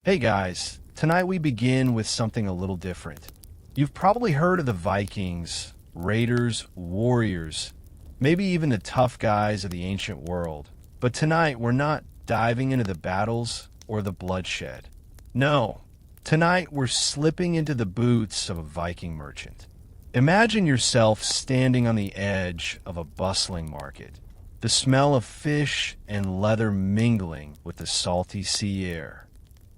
Hey guys, tonight we begin with something a little different. You've probably heard of the Vikings, raiders, warriors, maybe even the tough guys of the ancient world. But tonight we're not diving into the battles or the bloodshed. No, tonight we're slipping into the boots of a Viking merchant. Imagine yourself standing on the edge of a bustling market, the smell of fish and leather mingling with the salty sea air.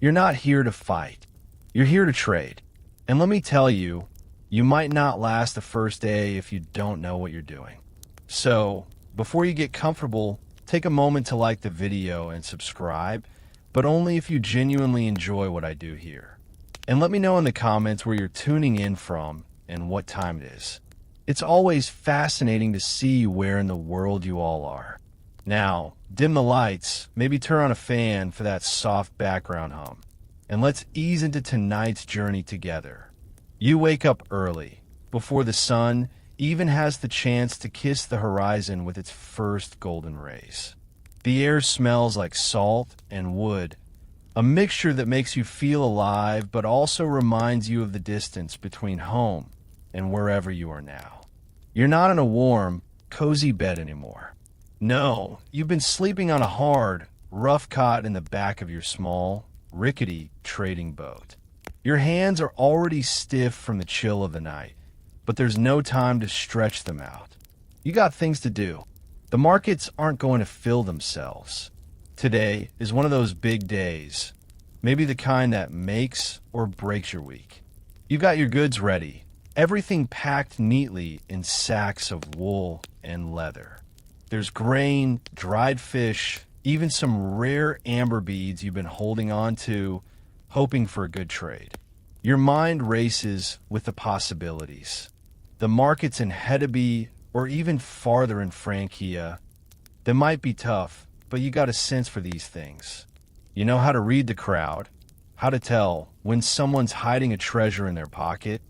You're not here to fight. You're here to trade. And let me tell you, you might not last the first day if you don't know what you're doing. So, before you get comfortable, take a moment to like the video and subscribe, but only if you genuinely enjoy what I do here. And let me know in the comments where you're tuning in from and what time it is. It's always fascinating to see where in the world you all are. Now, dim the lights, maybe turn on a fan for that soft background hum, and let's ease into tonight's journey together. You wake up early, before the sun even has the chance to kiss the horizon with its first golden rays. The air smells like salt and wood, a mixture that makes you feel alive but also reminds you of the distance between home and wherever you are now. You're not in a warm, cozy bed anymore. No, you've been sleeping on a hard, rough cot in the back of your small, rickety trading boat. Your hands are already stiff from the chill of the night, but there's no time to stretch them out. You got things to do. The markets aren't going to fill themselves. Today is one of those big days, maybe the kind that makes or breaks your week. You've got your goods ready, everything packed neatly in sacks of wool and leather. There's grain, dried fish, even some rare amber beads you've been holding on to, hoping for a good trade. Your mind races with the possibilities. The markets in Hedeby or even farther in Francia, they might be tough, but you got a sense for these things. You know how to read the crowd, how to tell when someone's hiding a treasure in their pocket,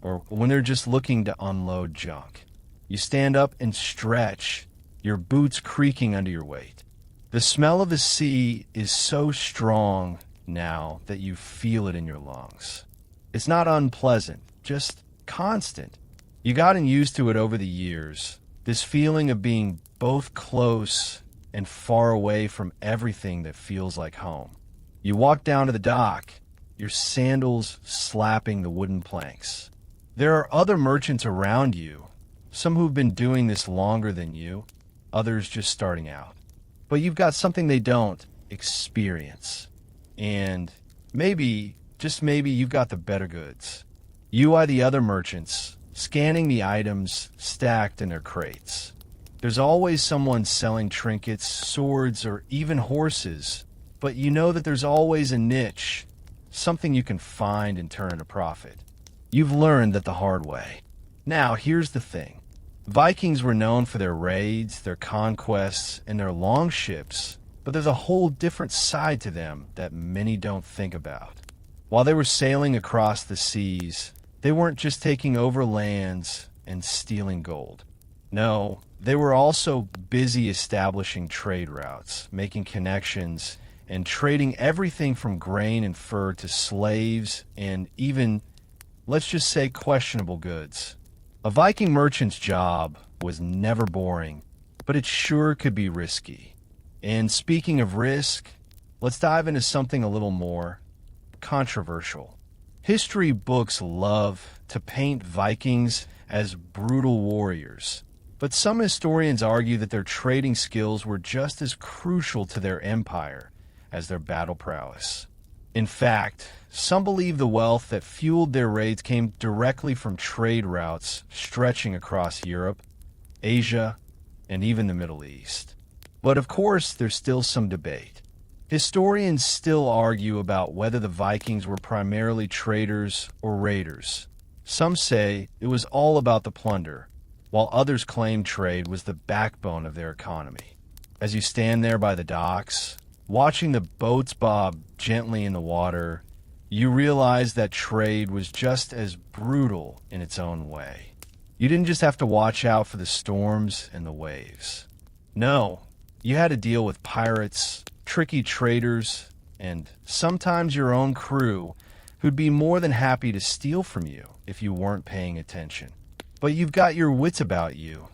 or when they're just looking to unload junk. You stand up and stretch, your boots creaking under your weight. The smell of the sea is so strong now that you feel it in your lungs. It's not unpleasant, just constant. You gotten used to it over the years, this feeling of being both close and far away from everything that feels like home. You walk down to the dock, your sandals slapping the wooden planks. There are other merchants around you, some who've been doing this longer than you, others just starting out. But you've got something they don't: experience. And maybe, just maybe, you've got the better goods. You eye the other merchants, scanning the items stacked in their crates. There's always someone selling trinkets, swords, or even horses, but you know that there's always a niche, something you can find and turn into profit. You've learned that the hard way. Now, here's the thing. Vikings were known for their raids, their conquests, and their longships, but there's a whole different side to them that many don't think about. While they were sailing across the seas, they weren't just taking over lands and stealing gold. No, they were also busy establishing trade routes, making connections, and trading everything from grain and fur to slaves and even, let's just say, questionable goods. A Viking merchant's job was never boring, but it sure could be risky. And speaking of risk, let's dive into something a little more controversial. History books love to paint Vikings as brutal warriors, but some historians argue that their trading skills were just as crucial to their empire as their battle prowess. In fact, some believe the wealth that fueled their raids came directly from trade routes stretching across Europe, Asia, and even the Middle East. But of course, there's still some debate. Historians still argue about whether the Vikings were primarily traders or raiders. Some say it was all about the plunder, while others claim trade was the backbone of their economy. As you stand there by the docks, watching the boats bob gently in the water, you realize that trade was just as brutal in its own way. You didn't just have to watch out for the storms and the waves. No, you had to deal with pirates, tricky traders, and sometimes your own crew who'd be more than happy to steal from you if you weren't paying attention. But you've got your wits about you,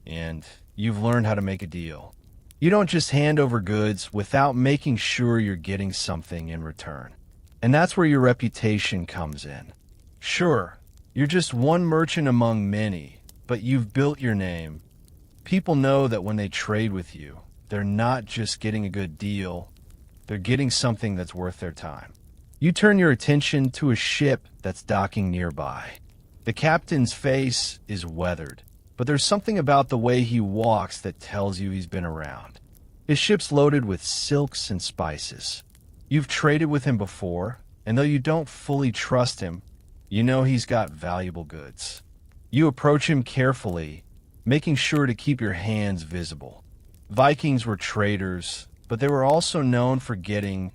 and you've learned how to make a deal. You don't just hand over goods without making sure you're getting something in return. And that's where your reputation comes in. Sure, you're just one merchant among many, but you've built your name. People know that when they trade with you, they're not just getting a good deal, they're getting something that's worth their time. You turn your attention to a ship that's docking nearby. The captain's face is weathered, but there's something about the way he walks that tells you he's been around. His ship's loaded with silks and spices. You've traded with him before, and though you don't fully trust him, you know he's got valuable goods. You approach him carefully, making sure to keep your hands visible. Vikings were traders, but they were also known for getting,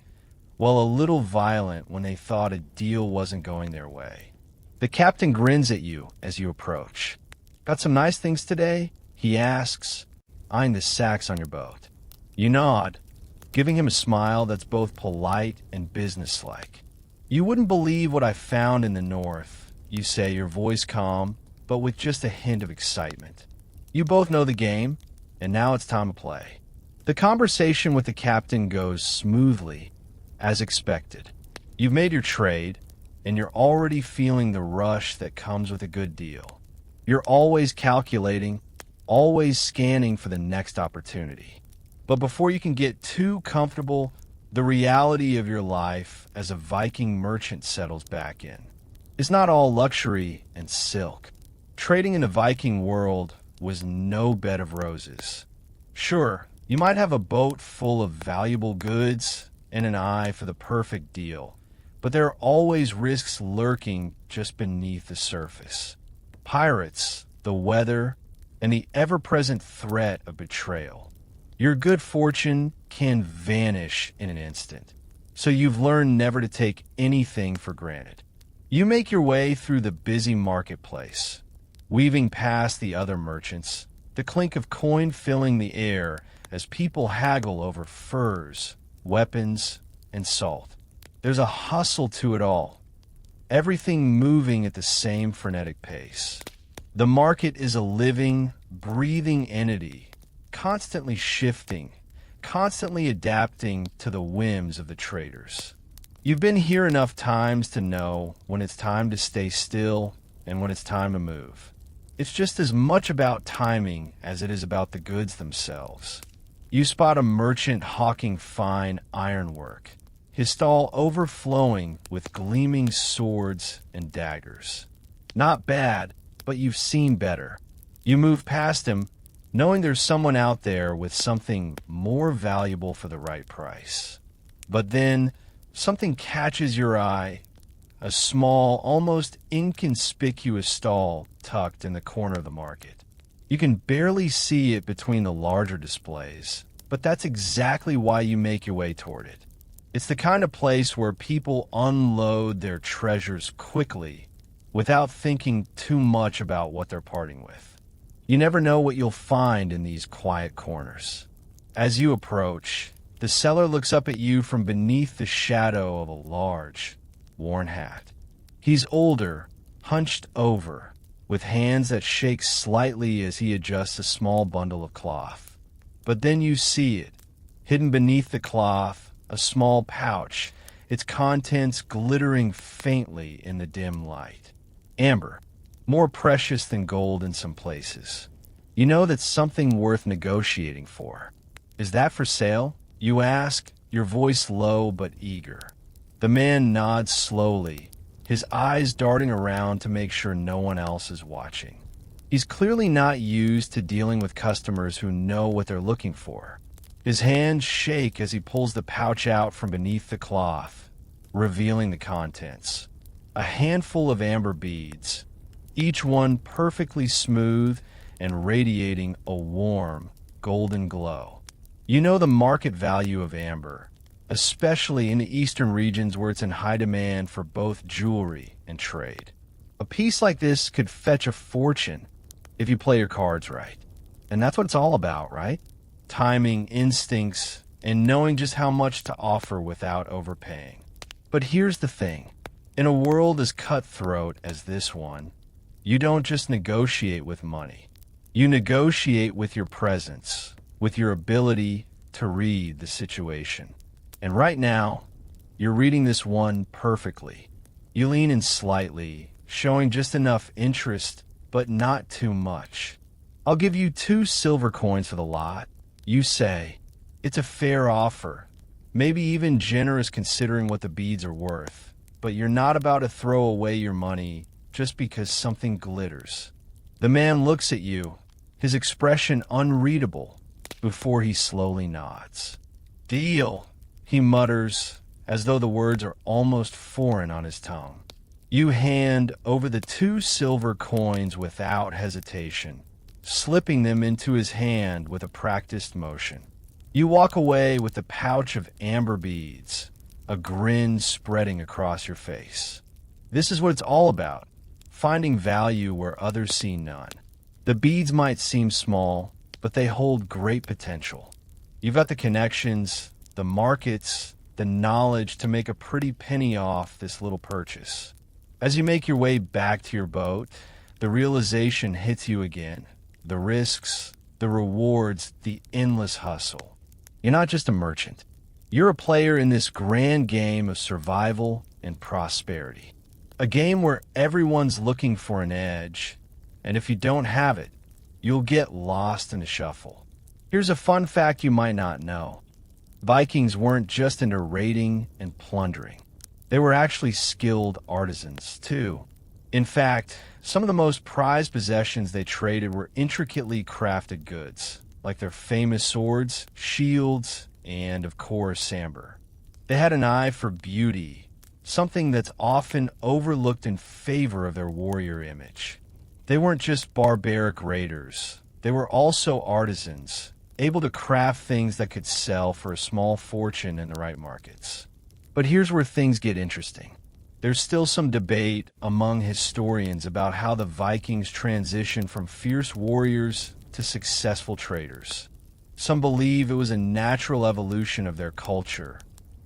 well, a little violent when they thought a deal wasn't going their way. The captain grins at you as you approach. "Got some nice things today?" he asks, eyeing the sacks on your boat. You nod, giving him a smile that's both polite and businesslike. "You wouldn't believe what I found in the north," you say, your voice calm, but with just a hint of excitement. You both know the game, and now it's time to play. The conversation with the captain goes smoothly, as expected. You've made your trade, and you're already feeling the rush that comes with a good deal. You're always calculating, always scanning for the next opportunity. But before you can get too comfortable, the reality of your life as a Viking merchant settles back in. It's not all luxury and silk. Trading in the Viking world was no bed of roses. Sure, you might have a boat full of valuable goods and an eye for the perfect deal, but there are always risks lurking just beneath the surface. Pirates, the weather, and the ever-present threat of betrayal. Your good fortune can vanish in an instant, so you've learned never to take anything for granted. You make your way through the busy marketplace, weaving past the other merchants, the clink of coin filling the air as people haggle over furs, weapons, and salt. There's a hustle to it all, everything moving at the same frenetic pace. The market is a living, breathing entity, constantly shifting, constantly adapting to the whims of the traders. You've been here enough times to know when it's time to stay still and when it's time to move. It's just as much about timing as it is about the goods themselves. You spot a merchant hawking fine ironwork, his stall overflowing with gleaming swords and daggers. Not bad, but you've seen better. You move past him, knowing there's someone out there with something more valuable for the right price. But then, something catches your eye. A small, almost inconspicuous stall tucked in the corner of the market. You can barely see it between the larger displays, but that's exactly why you make your way toward it. It's the kind of place where people unload their treasures quickly without thinking too much about what they're parting with. You never know what you'll find in these quiet corners. As you approach, the seller looks up at you from beneath the shadow of a large, worn hat. He's older, hunched over, with hands that shake slightly as he adjusts a small bundle of cloth. But then you see it, hidden beneath the cloth, a small pouch, its contents glittering faintly in the dim light. Amber, more precious than gold in some places. You know that's something worth negotiating for. "Is that for sale?" you ask, your voice low but eager. The man nods slowly, his eyes darting around to make sure no one else is watching. He's clearly not used to dealing with customers who know what they're looking for. His hands shake as he pulls the pouch out from beneath the cloth, revealing the contents. A handful of amber beads, each one perfectly smooth and radiating a warm, golden glow. You know the market value of amber, especially in the eastern regions where it's in high demand for both jewelry and trade. A piece like this could fetch a fortune if you play your cards right. And that's what it's all about, right? Timing, instincts, and knowing just how much to offer without overpaying. But here's the thing. In a world as cutthroat as this one, you don't just negotiate with money. You negotiate with your presence, with your ability to read the situation. And right now, you're reading this one perfectly. You lean in slightly, showing just enough interest, but not too much. I'll give you 2 silver coins for the lot. You say, it's a fair offer, maybe even generous considering what the beads are worth, but you're not about to throw away your money just because something glitters. The man looks at you, his expression unreadable, before he slowly nods. Deal, he mutters, as though the words are almost foreign on his tongue. You hand over the 2 silver coins without hesitation, slipping them into his hand with a practiced motion. You walk away with the pouch of amber beads, a grin spreading across your face. This is what it's all about, finding value where others see none. The beads might seem small, but they hold great potential. You've got the connections, the markets, the knowledge to make a pretty penny off this little purchase. As you make your way back to your boat, the realization hits you again. The risks, the rewards, the endless hustle. You're not just a merchant. You're a player in this grand game of survival and prosperity. A game where everyone's looking for an edge, and if you don't have it, you'll get lost in the shuffle. Here's a fun fact you might not know. Vikings weren't just into raiding and plundering. They were actually skilled artisans, too. In fact, some of the most prized possessions they traded were intricately crafted goods, like their famous swords, shields, and, of course, amber. They had an eye for beauty, something that's often overlooked in favor of their warrior image. They weren't just barbaric raiders. They were also artisans, able to craft things that could sell for a small fortune in the right markets. But here's where things get interesting. There's still some debate among historians about how the Vikings transitioned from fierce warriors to successful traders. Some believe it was a natural evolution of their culture.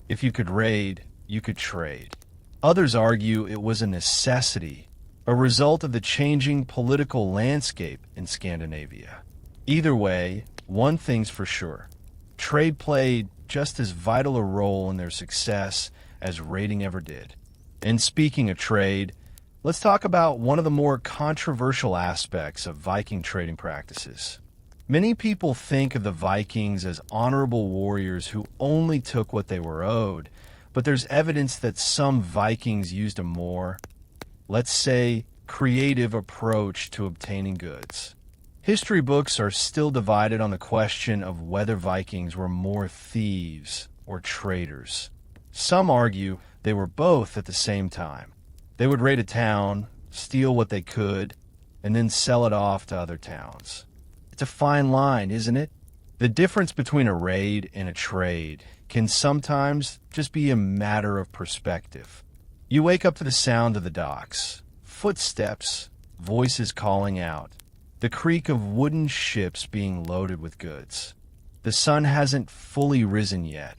If you could raid, you could trade. Others argue it was a necessity, a result of the changing political landscape in Scandinavia. Either way, one thing's for sure. Trade played just as vital a role in their success as raiding ever did. And speaking of trade, let's talk about one of the more controversial aspects of Viking trading practices. Many people think of the Vikings as honorable warriors who only took what they were owed, but there's evidence that some Vikings used a more, let's say, creative approach to obtaining goods. History books are still divided on the question of whether Vikings were more thieves or traders. Some argue they were both at the same time. They would raid a town, steal what they could, and then sell it off to other towns. It's a fine line, isn't it? The difference between a raid and a trade can sometimes just be a matter of perspective. You wake up to the sound of the docks, footsteps, voices calling out, the creak of wooden ships being loaded with goods. The sun hasn't fully risen yet,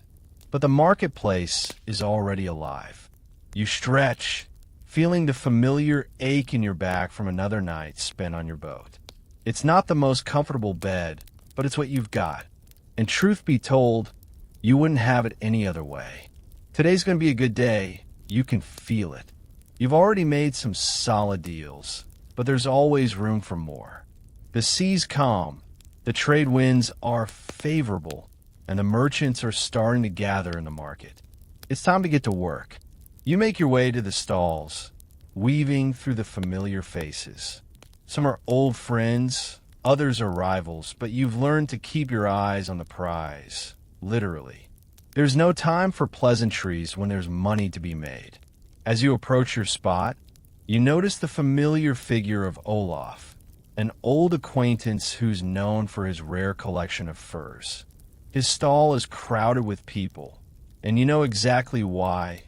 but the marketplace is already alive. You stretch, feeling the familiar ache in your back from another night spent on your boat. It's not the most comfortable bed, but it's what you've got. And truth be told, you wouldn't have it any other way. Today's going to be a good day. You can feel it. You've already made some solid deals, but there's always room for more. The sea's calm, the trade winds are favorable, and the merchants are starting to gather in the market. It's time to get to work. You make your way to the stalls, weaving through the familiar faces. Some are old friends, others are rivals, but you've learned to keep your eyes on the prize, literally. There's no time for pleasantries when there's money to be made. As you approach your spot, you notice the familiar figure of Olaf, an old acquaintance who's known for his rare collection of furs. His stall is crowded with people, and you know exactly why.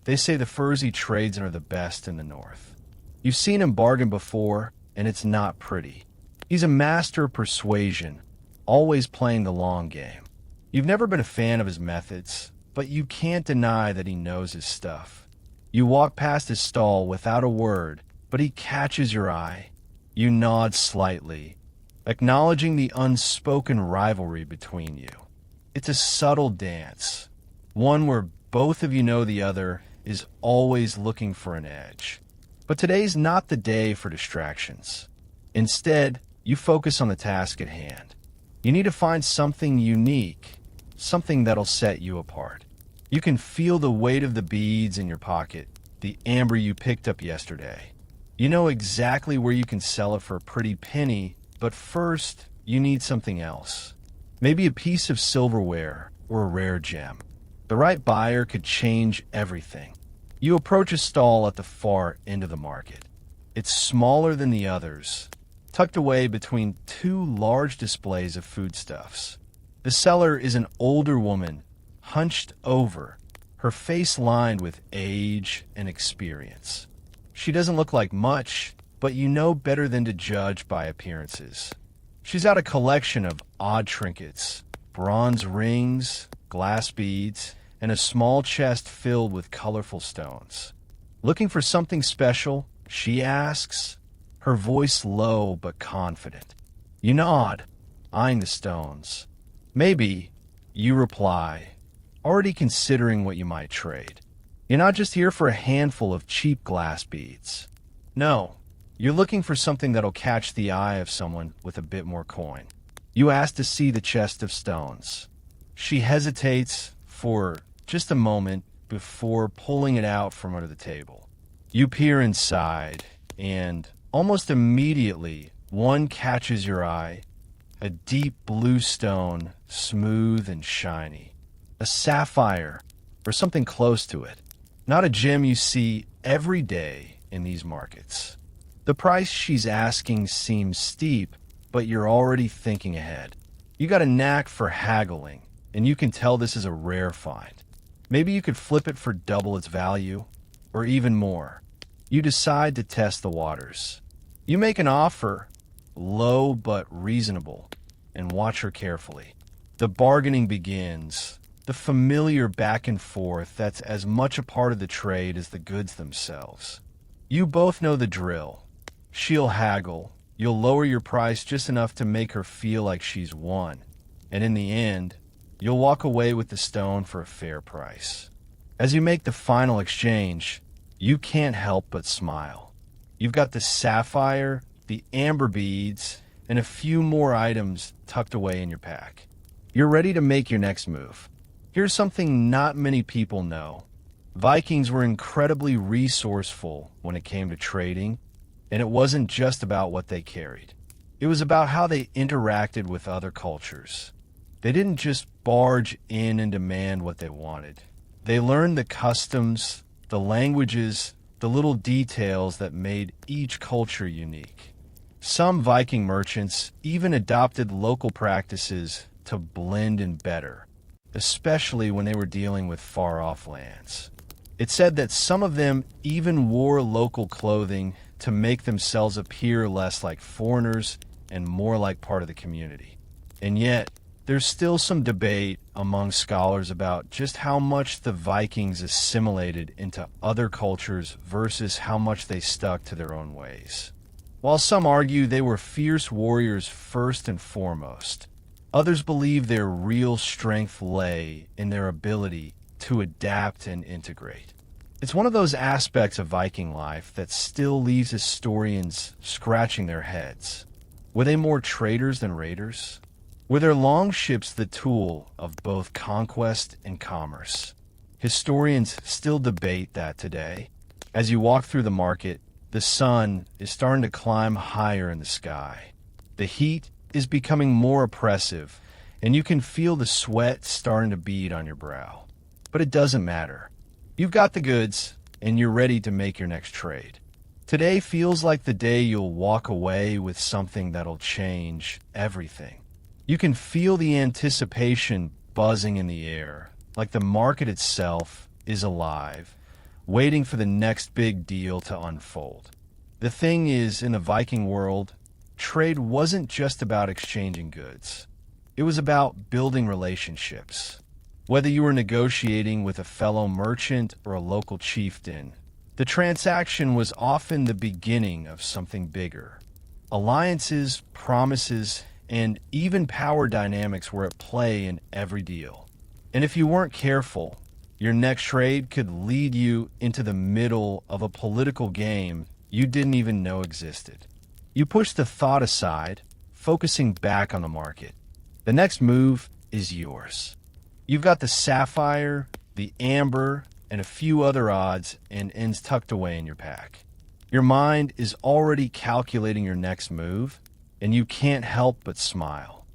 They say the furs he trades in are the best in the north. You've seen him bargain before, and it's not pretty. He's a master of persuasion, always playing the long game. You've never been a fan of his methods, but you can't deny that he knows his stuff. You walk past his stall without a word, but he catches your eye. You nod slightly, acknowledging the unspoken rivalry between you. It's a subtle dance, one where both of you know the other is always looking for an edge. But today's not the day for distractions. Instead, you focus on the task at hand. You need to find something unique, something that'll set you apart. You can feel the weight of the beads in your pocket, the amber you picked up yesterday. You know exactly where you can sell it for a pretty penny, but first, you need something else. Maybe a piece of silverware or a rare gem. The right buyer could change everything. You approach a stall at the far end of the market. It's smaller than the others, tucked away between two large displays of foodstuffs. The seller is an older woman, hunched over, her face lined with age and experience. She doesn't look like much, but you know better than to judge by appearances. She's got a collection of odd trinkets, bronze rings, glass beads, and a small chest filled with colorful stones. Looking for something special, she asks, her voice low but confident. You nod, eyeing the stones. Maybe, you reply, already considering what you might trade. You're not just here for a handful of cheap glass beads. No, you're looking for something that'll catch the eye of someone with a bit more coin. You ask to see the chest of stones. She hesitates for just a moment before pulling it out from under the table. You peer inside, and almost immediately, one catches your eye. A deep blue stone, smooth and shiny. A sapphire, or something close to it. Not a gem you see every day in these markets. The price she's asking seems steep, but you're already thinking ahead. You got a knack for haggling, and you can tell this is a rare find. Maybe you could flip it for double its value, or even more. You decide to test the waters. You make an offer, low but reasonable, and watch her carefully. The bargaining begins, the familiar back and forth that's as much a part of the trade as the goods themselves. You both know the drill. She'll haggle. You'll lower your price just enough to make her feel like she's won. And in the end, you'll walk away with the stone for a fair price. As you make the final exchange, you can't help but smile. You've got the sapphire, the amber beads, and a few more items tucked away in your pack. You're ready to make your next move. Here's something not many people know. Vikings were incredibly resourceful when it came to trading, and it wasn't just about what they carried. It was about how they interacted with other cultures. They didn't just barge in and demand what they wanted. They learned the customs, the languages, the little details that made each culture unique. Some Viking merchants even adopted local practices to blend in better, especially when they were dealing with far-off lands. It's said that some of them even wore local clothing to make themselves appear less like foreigners and more like part of the community. And yet, there's still some debate among scholars about just how much the Vikings assimilated into other cultures versus how much they stuck to their own ways. While some argue they were fierce warriors first and foremost, others believe their real strength lay in their ability to adapt and integrate. It's one of those aspects of Viking life that still leaves historians scratching their heads. Were they more traders than raiders? Were their longships the tool of both conquest and commerce? Historians still debate that today. As you walk through the market, the sun is starting to climb higher in the sky. The heat is becoming more oppressive, and you can feel the sweat starting to bead on your brow. But it doesn't matter. You've got the goods, and you're ready to make your next trade. Today feels like the day you'll walk away with something that'll change everything. You can feel the anticipation buzzing in the air, like the market itself is alive, waiting for the next big deal to unfold. The thing is, in the Viking world, trade wasn't just about exchanging goods. It was about building relationships. Whether you were negotiating with a fellow merchant or a local chieftain, the transaction was often the beginning of something bigger. Alliances, promises, and even power dynamics were at play in every deal. And if you weren't careful, your next trade could lead you into the middle of a political game you didn't even know existed. You push the thought aside, focusing back on the market. The next move is yours. You've got the sapphire, the amber, and a few other odds and ends tucked away in your pack. Your mind is already calculating your next move, and you can't help but smile.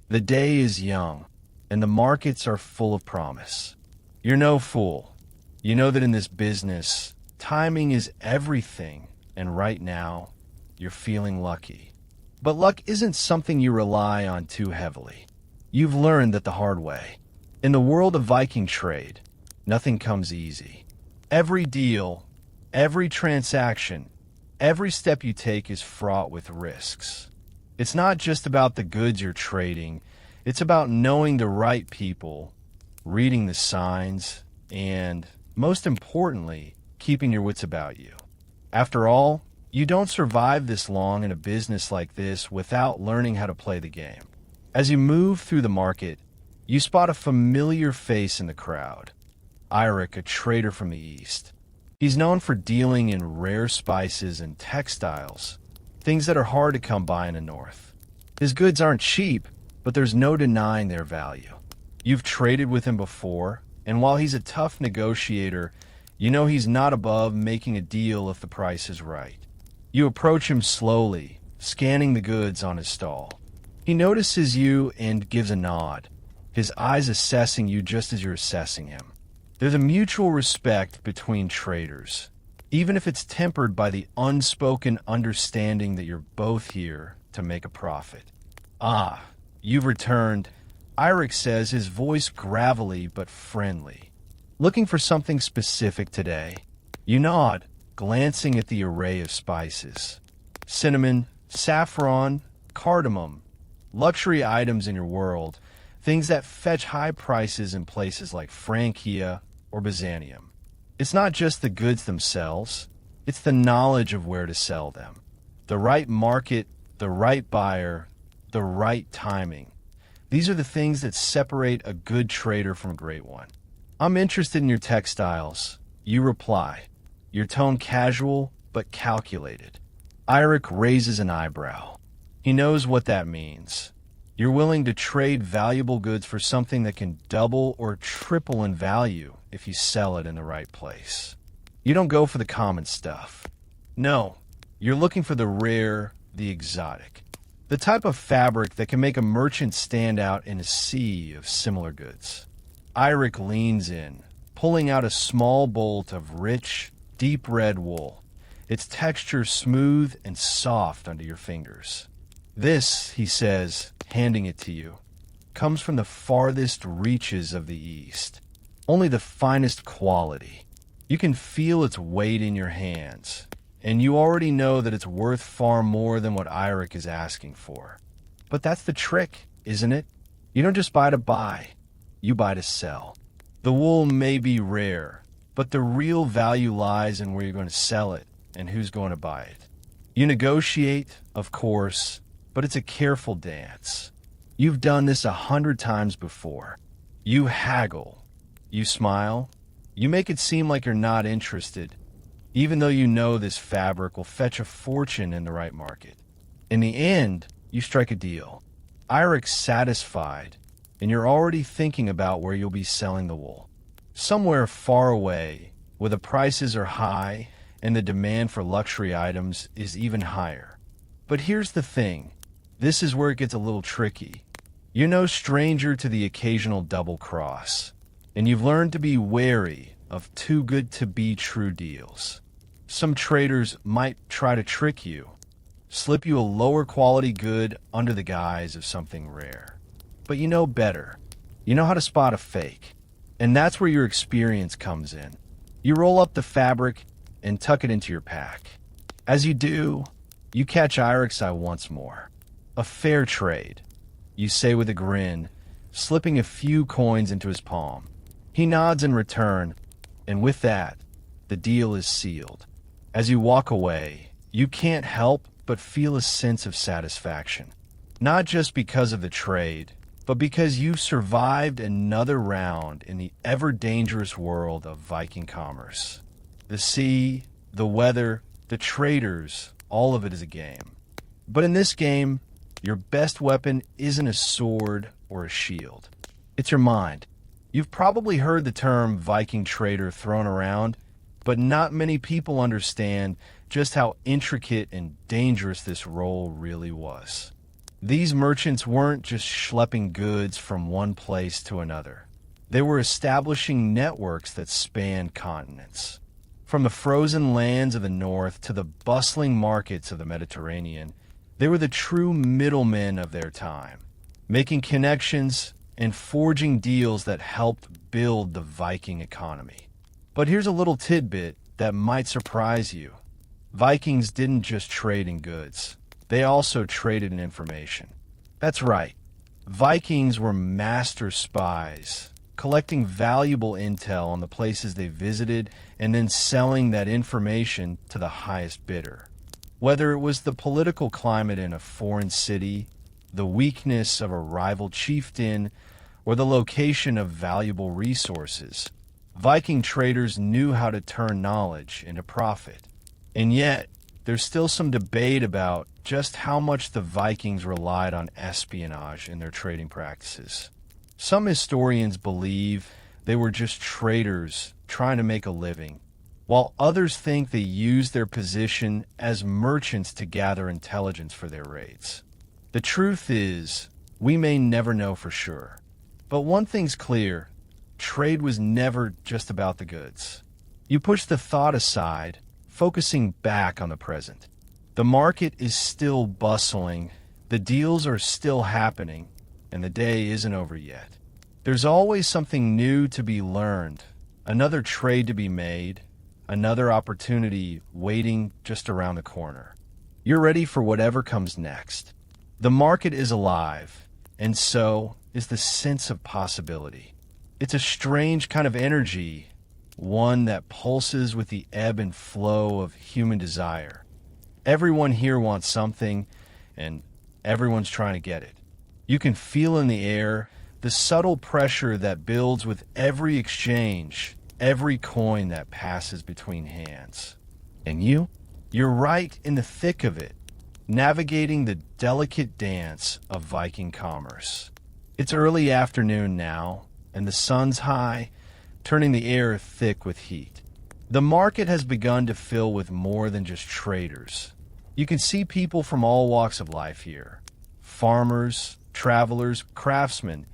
The day is young, and the markets are full of promise. You're no fool. You know that in this business, timing is everything, and right now, you're feeling lucky. But luck isn't something you rely on too heavily. You've learned that the hard way. In the world of Viking trade, nothing comes easy. Every deal, every transaction, every step you take is fraught with risks. It's not just about the goods you're trading, it's about knowing the right people, reading the signs, and, most importantly, keeping your wits about you. After all, you don't survive this long in a business like this without learning how to play the game. As you move through the market, you spot a familiar face in the crowd. Eirik, a trader from the east. He's known for dealing in rare spices and textiles, things that are hard to come by in the north. His goods aren't cheap, but there's no denying their value. You've traded with him before, and while he's a tough negotiator, you know he's not above making a deal if the price is right. You approach him slowly, scanning the goods on his stall. He notices you and gives a nod, his eyes assessing you just as you're assessing him. There's a mutual respect between traders, even if it's tempered by the unspoken understanding that you're both here to make a profit. Ah, you've returned, Eirik says, his voice gravelly but friendly. Looking for something specific today? You nod, glancing at the array of spices. Cinnamon, saffron, cardamom, luxury items in your world, things that fetch high prices in places like Francia or Byzantium. It's not just the goods themselves, it's the knowledge of where to sell them. The right market, the right buyer, the right timing. These are the things that separate a good trader from a great one. I'm interested in your textiles. You reply, your tone casual but calculated. Eirik raises an eyebrow. He knows what that means. You're willing to trade valuable goods for something that can double or triple in value if you sell it in the right place. You don't go for the common stuff. No, you're looking for the rare, the exotic. The type of fabric that can make a merchant stand out in a sea of similar goods. Eirik leans in, pulling out a small bolt of rich, deep red wool, its texture smooth and soft under your fingers. This, he says, handing it to you, comes from the farthest reaches of the East. Only the finest quality. You can feel its weight in your hands, and you already know that it's worth far more than what Eirik is asking for. But that's the trick, isn't it? You don't just buy to buy, you buy to sell. The wool may be rare, but the real value lies in where you're going to sell it and who's going to buy it. You negotiate, of course, but it's a careful dance. You've done this 100 times before. You haggle. You smile. You make it seem like you're not interested, even though you know this fabric will fetch a fortune in the right market. In the end, you strike a deal. Eirik's satisfied, and you're already thinking about where you'll be selling the wool. Somewhere far away, where the prices are high and the demand for luxury items is even higher. But here's the thing. This is where it gets a little tricky. You're no stranger to the occasional double cross, and you've learned to be wary of too good to be true deals. Some traders might try to trick you, slip you a lower quality good under the guise of something rare. But you know better. You know how to spot a fake, and that's where your experience comes in. You roll up the fabric and tuck it into your pack. As you do, you catch Eirik's eye once more. A fair trade. you say with a grin, slipping a few coins into his palm. He nods in return, and with that, the deal is sealed. As you walk away, you can't help but feel a sense of satisfaction. Not just because of the trade, but because you survived another round in the ever-dangerous world of Viking commerce. The sea, the weather, the traders, all of it is a game. But in this game, your best weapon isn't a sword or a shield. It's your mind. You've probably heard the term Viking trader thrown around, but not many people understand just how intricate and dangerous this role really was. These merchants weren't just schlepping goods from one place to another. They were establishing networks that spanned continents. From the frozen lands of the north to the bustling markets of the Mediterranean, they were the true middlemen of their time, making connections and forging deals that helped build the Viking economy. But here's a little tidbit that might surprise you. Vikings didn't just trade in goods. They also traded in information. That's right. Vikings were master spies, collecting valuable intel on the places they visited and then selling that information to the highest bidder. Whether it was the political climate in a foreign city, the weakness of a rival chieftain, or the location of valuable resources, Viking traders knew how to turn knowledge into profit. And yet, there's still some debate about just how much the Vikings relied on espionage in their trading practices. Some historians believe they were just traders trying to make a living, while others think they used their position as merchants to gather intelligence for their raids. The truth is, we may never know for sure. But one thing's clear, trade was never just about the goods. You push the thought aside, focusing back on the present. The market is still bustling, the deals are still happening, and the day isn't over yet. There's always something new to be learned, another trade to be made, another opportunity waiting just around the corner. You're ready for whatever comes next. The market is alive, and so is the sense of possibility. It's a strange kind of energy, one that pulses with the ebb and flow of human desire. Everyone here wants something, and everyone's trying to get it. You can feel in the air the subtle pressure that builds with every exchange, every coin that passes between hands. And you're right in the thick of it, navigating the delicate dance of Viking commerce. It's early afternoon now, and the sun's high, turning the air thick with heat. The market has begun to fill with more than just traders. You can see people from all walks of life here. Farmers, travelers, craftsmen,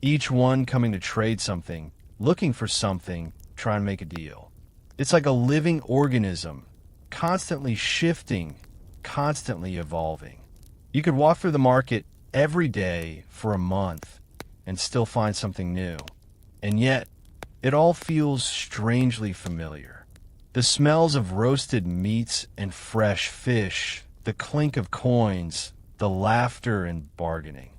each one coming to trade something, looking for something, trying to make a deal. It's like a living organism, constantly shifting, constantly evolving. You could walk through the market every day for a month and still find something new. And yet, it all feels strangely familiar. The smells of roasted meats and fresh fish, the clink of coins, the laughter and bargaining.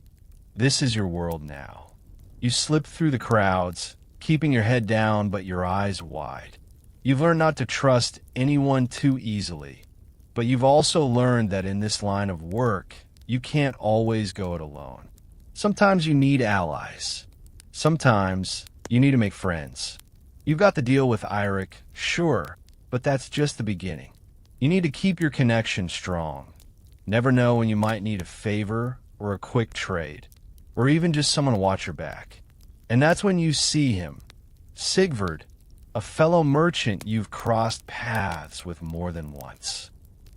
This is your world now. You slip through the crowds, keeping your head down but your eyes wide. You've learned not to trust anyone too easily, but you've also learned that in this line of work, you can't always go it alone. Sometimes you need allies. Sometimes you need to make friends. You've got the deal with Eirik, sure, but that's just the beginning. You need to keep your connection strong. Never know when you might need a favor or a quick trade, or even just someone to watch your back. And that's when you see him, Sigvard, a fellow merchant you've crossed paths with more than once.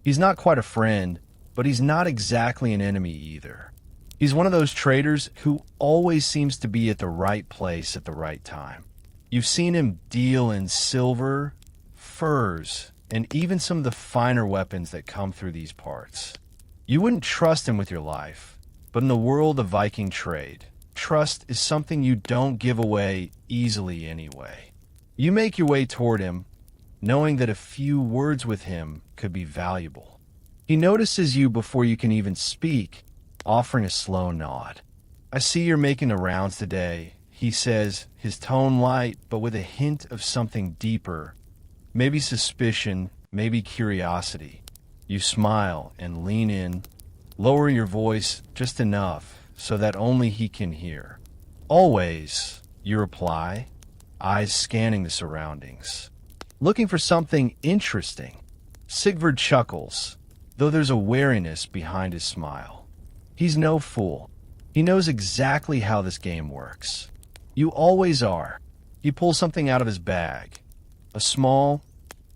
He's not quite a friend, but he's not exactly an enemy either. He's one of those traders who always seems to be at the right place at the right time. You've seen him deal in silver, furs, and even some of the finer weapons that come through these parts. You wouldn't trust him with your life, but in the world of Viking trade, trust is something you don't give away easily anyway. You make your way toward him, knowing that a few words with him could be valuable. He notices you before you can even speak, offering a slow nod. I see you're making the rounds today, he says, his tone light but with a hint of something deeper. Maybe suspicion, maybe curiosity. You smile and lean in, lower your voice just enough so that only he can hear. Always, you reply, eyes scanning the surroundings. Looking for something interesting. Sigvard chuckles, though there's a wariness behind his smile. He's no fool. He knows exactly how this game works. You always are. He pulls something out of his bag. A small,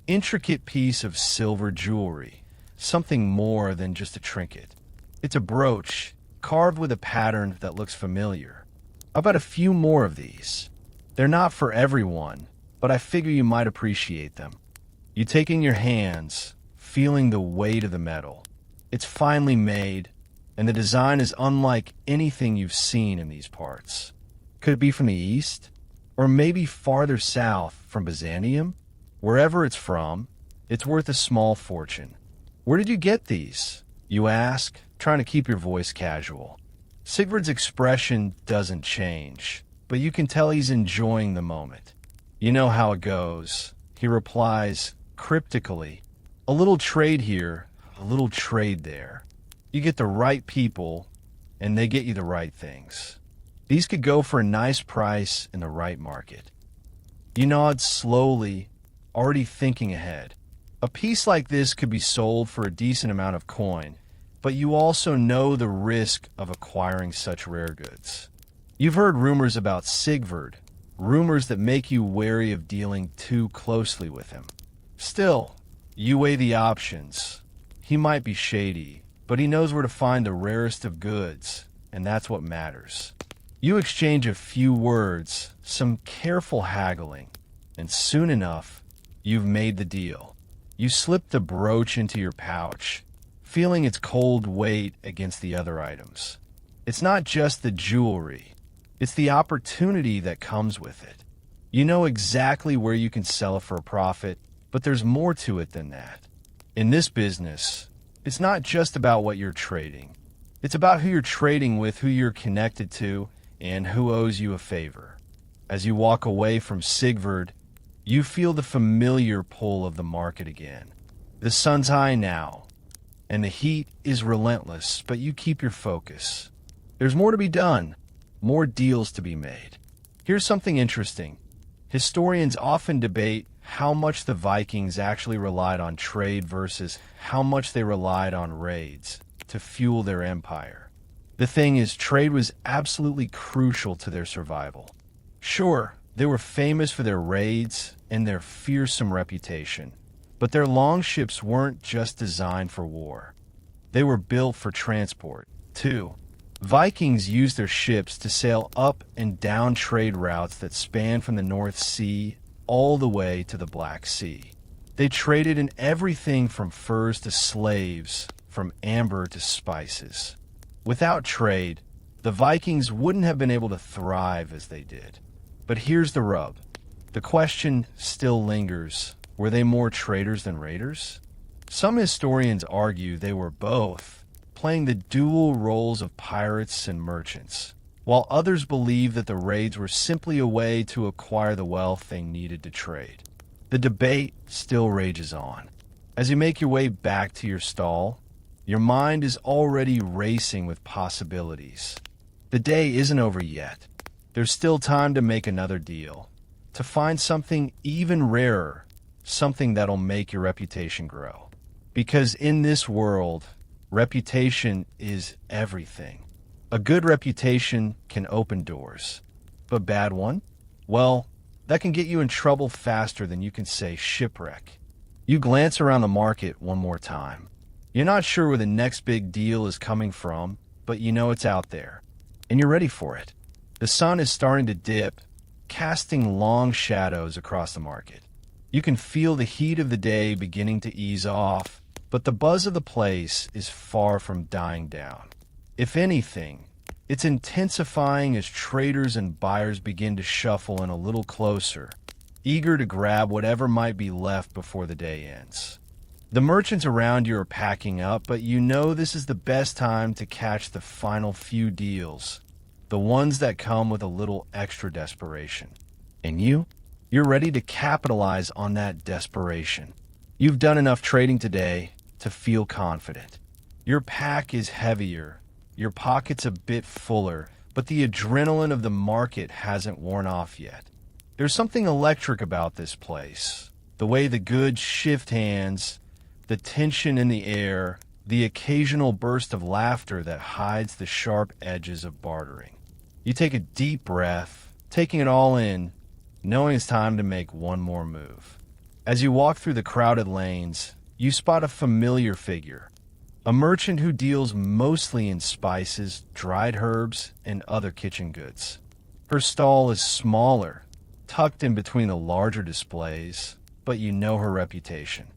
intricate piece of silver jewelry. Something more than just a trinket. It's a brooch, carved with a pattern that looks familiar. How about a few more of these? They're not for everyone, but I figure you might appreciate them. You take in your hands, feeling the weight of the metal. It's finely made, and the design is unlike anything you've seen in these parts. Could it be from the east? Or maybe farther south from Byzantium? Wherever it's from, it's worth a small fortune. Where did you get these? You ask, trying to keep your voice casual. Sigvard's expression doesn't change, but you can tell he's enjoying the moment. You know how it goes. He replies, cryptically, a little trade here, a little trade there. You get the right people, and they get you the right things. These could go for a nice price in the right market. You nod slowly, already thinking ahead. A piece like this could be sold for a decent amount of coin, but you also know the risk of acquiring such rare goods. You've heard rumors about Sigvard, rumors that make you wary of dealing too closely with him. Still, you weigh the options. He might be shady, but he knows where to find the rarest of goods, and that's what matters. You exchange a few words, some careful haggling, and soon enough, you've made the deal. You slip the brooch into your pouch, feeling its cold weight against the other items. It's not just the jewelry, it's the opportunity that comes with it. You know exactly where you can sell it for a profit, but there's more to it than that. In this business, it's not just about what you're trading. It's about who you're trading with, who you're connected to, and who owes you a favor. As you walk away from Sigvard, you feel the familiar pull of the market again. The sun's high now, and the heat is relentless, but you keep your focus. There's more to be done, more deals to be made. Here's something interesting. Historians often debate how much the Vikings actually relied on trade versus how much they relied on raids to fuel their empire. The thing is, trade was absolutely crucial to their survival. Sure, they were famous for their raids and their fearsome reputation, but their longships weren't just designed for war. They were built for transport, too. Vikings used their ships to sail up and down trade routes that spanned from the North Sea all the way to the Black Sea. They traded in everything from furs to slaves, from amber to spices. Without trade, the Vikings wouldn't have been able to thrive as they did. But here's the rub. The question still lingers. Were they more traders than raiders? Some historians argue they were both, playing the dual roles of pirates and merchants, while others believe that the raids were simply a way to acquire the wealth they needed to trade. The debate still rages on. As you make your way back to your stall, your mind is already racing with possibilities. The day isn't over yet. There's still time to make another deal, to find something even rarer, something that'll make your reputation grow. Because in this world, reputation is everything. A good reputation can open doors, but bad one? Well, that can get you in trouble faster than you can say shipwreck. You glance around the market one more time. You're not sure where the next big deal is coming from, but you know it's out there, and you're ready for it. The sun is starting to dip, casting long shadows across the market. You can feel the heat of the day beginning to ease off, but the buzz of the place is far from dying down. If anything, it's intensifying as traders and buyers begin to shuffle in a little closer, eager to grab whatever might be left before the day ends. The merchants around you are packing up, but you know this is the best time to catch the final few deals. the ones that come with a little extra desperation. And you're ready to capitalize on that desperation. You've done enough trading today to feel confident. Your pack is heavier, your pocket's a bit fuller, but the adrenaline of the market hasn't worn off yet. There's something electric about this place. The way the goods shift hands, the tension in the air, the occasional burst of laughter that hides the sharp edges of bartering. You take a deep breath, taking it all in, knowing it's time to make one more move. As you walk through the crowded lanes, you spot a familiar figure, a merchant who deals mostly in spices, dried herbs, and other kitchen goods. Her stall is smaller, tucked in between the larger displays, but you know her reputation.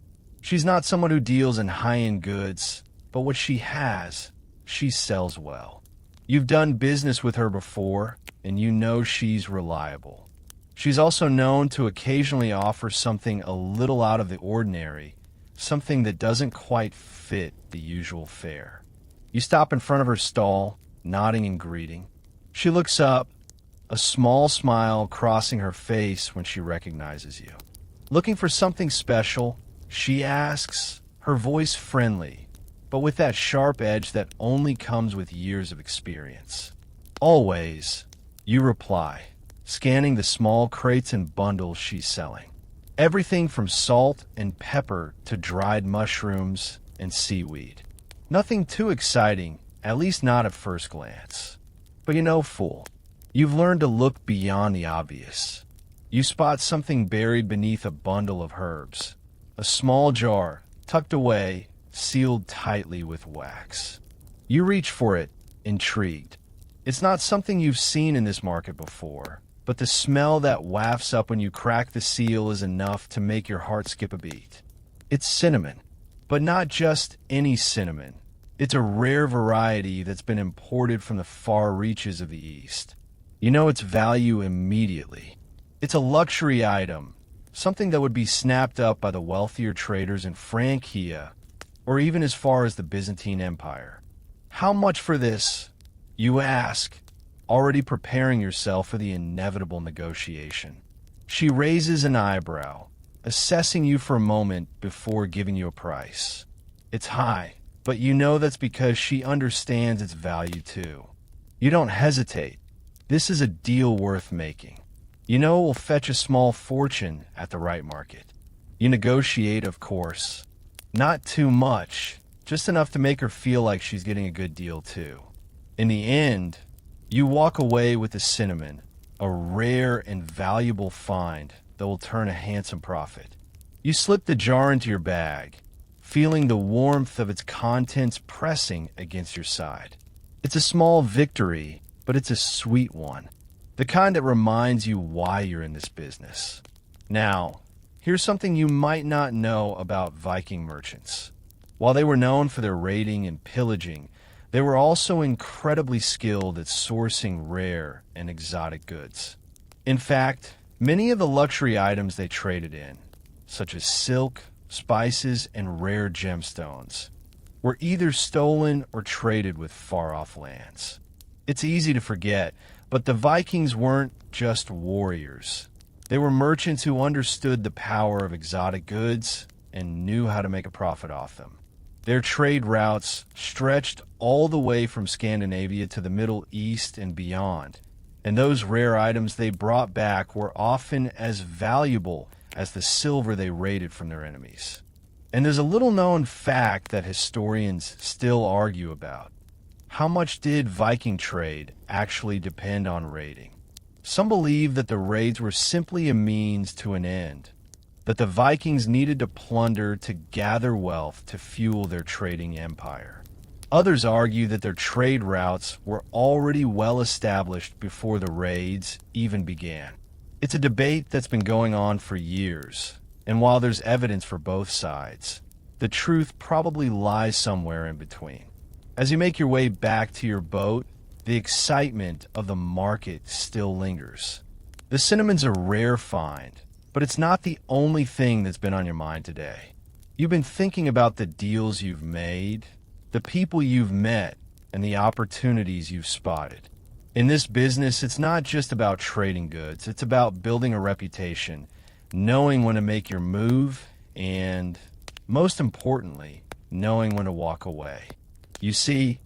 She's not someone who deals in high-end goods, but what she has, she sells well. You've done business with her before, and you know she's reliable. She's also known to occasionally offer something a little out of the ordinary, something that doesn't quite fit the usual fare. You stop in front of her stall, nodding and greeting. She looks up, a small smile crossing her face when she recognizes you. Looking for something special, she asks, her voice friendly, but with that sharp edge that only comes with years of experience. Always, you reply, scanning the small crates and bundles she's selling. Everything from salt and pepper to dried mushrooms and seaweed. Nothing too exciting, at least not at first glance. But you know, fool, you've learned to look beyond the obvious. You spot something buried beneath a bundle of herbs. A small jar, tucked away, sealed tightly with wax. You reach for it, intrigued. It's not something you've seen in this market before, but the smell that wafts up when you crack the seal is enough to make your heart skip a beat. It's cinnamon, but not just any cinnamon. It's a rare variety that's been imported from the far reaches of the East. You know its value immediately. It's a luxury item, something that would be snapped up by the wealthier traders in Francia, or even as far as the Byzantine Empire. How much for this, you ask, already preparing yourself for the inevitable negotiation. She raises an eyebrow, assessing you for a moment before giving you a price. It's high, but you know that's because she understands its value too. You don't hesitate. This is a deal worth making. You know it will fetch a small fortune at the right market. You negotiate, of course. Not too much, just enough to make her feel like she's getting a good deal too. In the end, you walk away with the cinnamon, a rare and valuable find that will turn a handsome profit. You slip the jar into your bag, feeling the warmth of its contents pressing against your side. It's a small victory, but it's a sweet one. The kind that reminds you why you're in this business. Now, here's something you might not know about Viking merchants. While they were known for their raiding and pillaging, they were also incredibly skilled at sourcing rare and exotic goods. In fact, many of the luxury items they traded in, such as silk, spices, and rare gemstones, were either stolen or traded with far-off lands. It's easy to forget, but the Vikings weren't just warriors. They were merchants who understood the power of exotic goods and knew how to make a profit off them. Their trade routes stretched all the way from Scandinavia to the Middle East and beyond, and those rare items they brought back were often as valuable as the silver they raided from their enemies. And there's a little-known fact that historians still argue about. How much did Viking trade actually depend on raiding? Some believe that the raids were simply a means to an end, that the Vikings needed to plunder to gather wealth to fuel their trading empire. Others argue that their trade routes were already well established before the raids even began. It's a debate that's been going on for years, and while there's evidence for both sides, the truth probably lies somewhere in between. As you make your way back to your boat, the excitement of the market still lingers. The cinnamon's a rare find, but it's not the only thing that's been on your mind today. You've been thinking about the deals you've made, the people you've met, and the opportunities you've spotted. In this business, it's not just about trading goods, it's about building a reputation, knowing when to make your move, and most importantly, knowing when to walk away. You see,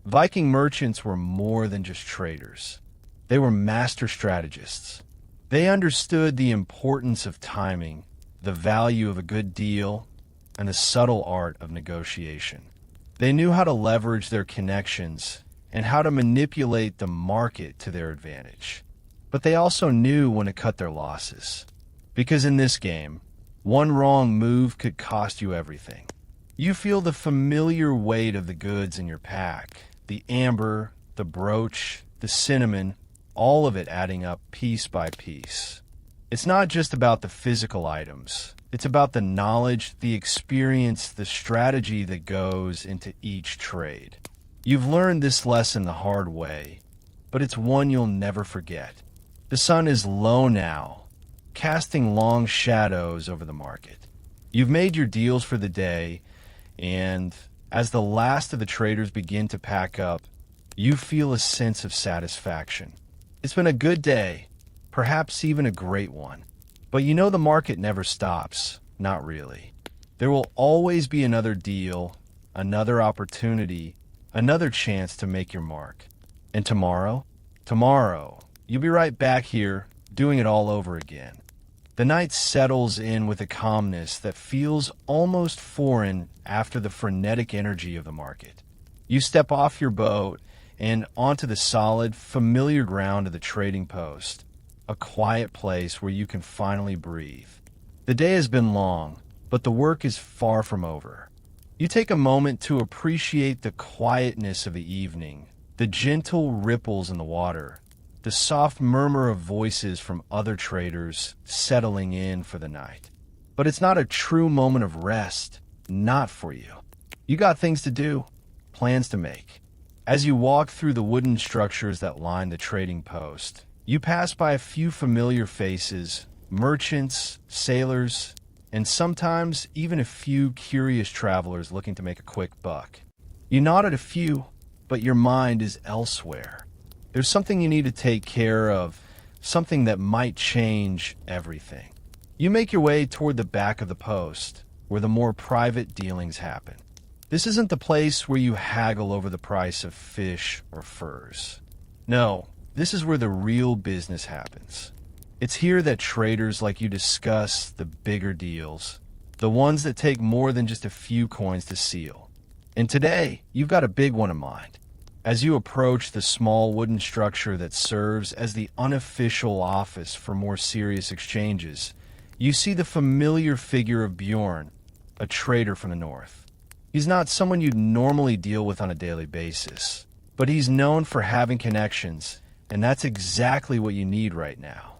Viking merchants were more than just traders. They were master strategists. They understood the importance of timing, the value of a good deal, and the subtle art of negotiation. They knew how to leverage their connections and how to manipulate the market to their advantage. But they also knew when to cut their losses. Because in this game, one wrong move could cost you everything. You feel the familiar weight of the goods in your pack, the amber, the brooch, the cinnamon, all of it adding up piece by piece. It's not just about the physical items. It's about the knowledge, the experience, the strategy that goes into each trade. You've learned this lesson the hard way, but it's one you'll never forget. The sun is low now, casting long shadows over the market. You've made your deals for the day, and as the last of the traders begin to pack up, you feel a sense of satisfaction. It's been a good day, perhaps even a great one. But you know the market never stops. Not really. There will always be another deal, another opportunity, another chance to make your mark. And tomorrow? Tomorrow, you'll be right back here, doing it all over again. The night settles in with a calmness that feels almost foreign after the frenetic energy of the market. You step off your boat and onto the solid, familiar ground of the trading post, a quiet place where you can finally breathe. The day has been long, but the work is far from over. You take a moment to appreciate the quietness of the evening, the gentle ripples in the water, the soft murmur of voices from other traders settling in for the night. But it's not a true moment of rest, not for you. You got things to do, plans to make. As you walk through the wooden structures that line the trading post, you pass by a few familiar faces, merchants, sailors, and sometimes even a few curious travelers looking to make a quick buck. You nod at a few, but your mind is elsewhere. There's something you need to take care of, something that might change everything. You make your way toward the back of the post, where the more private dealings happen. This isn't the place where you haggle over the price of fish or furs. No, this is where the real business happens. It's here that traders like you discuss the bigger deals, the ones that take more than just a few coins to seal. And today, you've got a big one in mind. As you approach the small wooden structure that serves as the unofficial office for more serious exchanges, you see the familiar figure of Bjorn, a trader from the north. He's not someone you'd normally deal with on a daily basis, but he's known for having connections, and that's exactly what you need right now.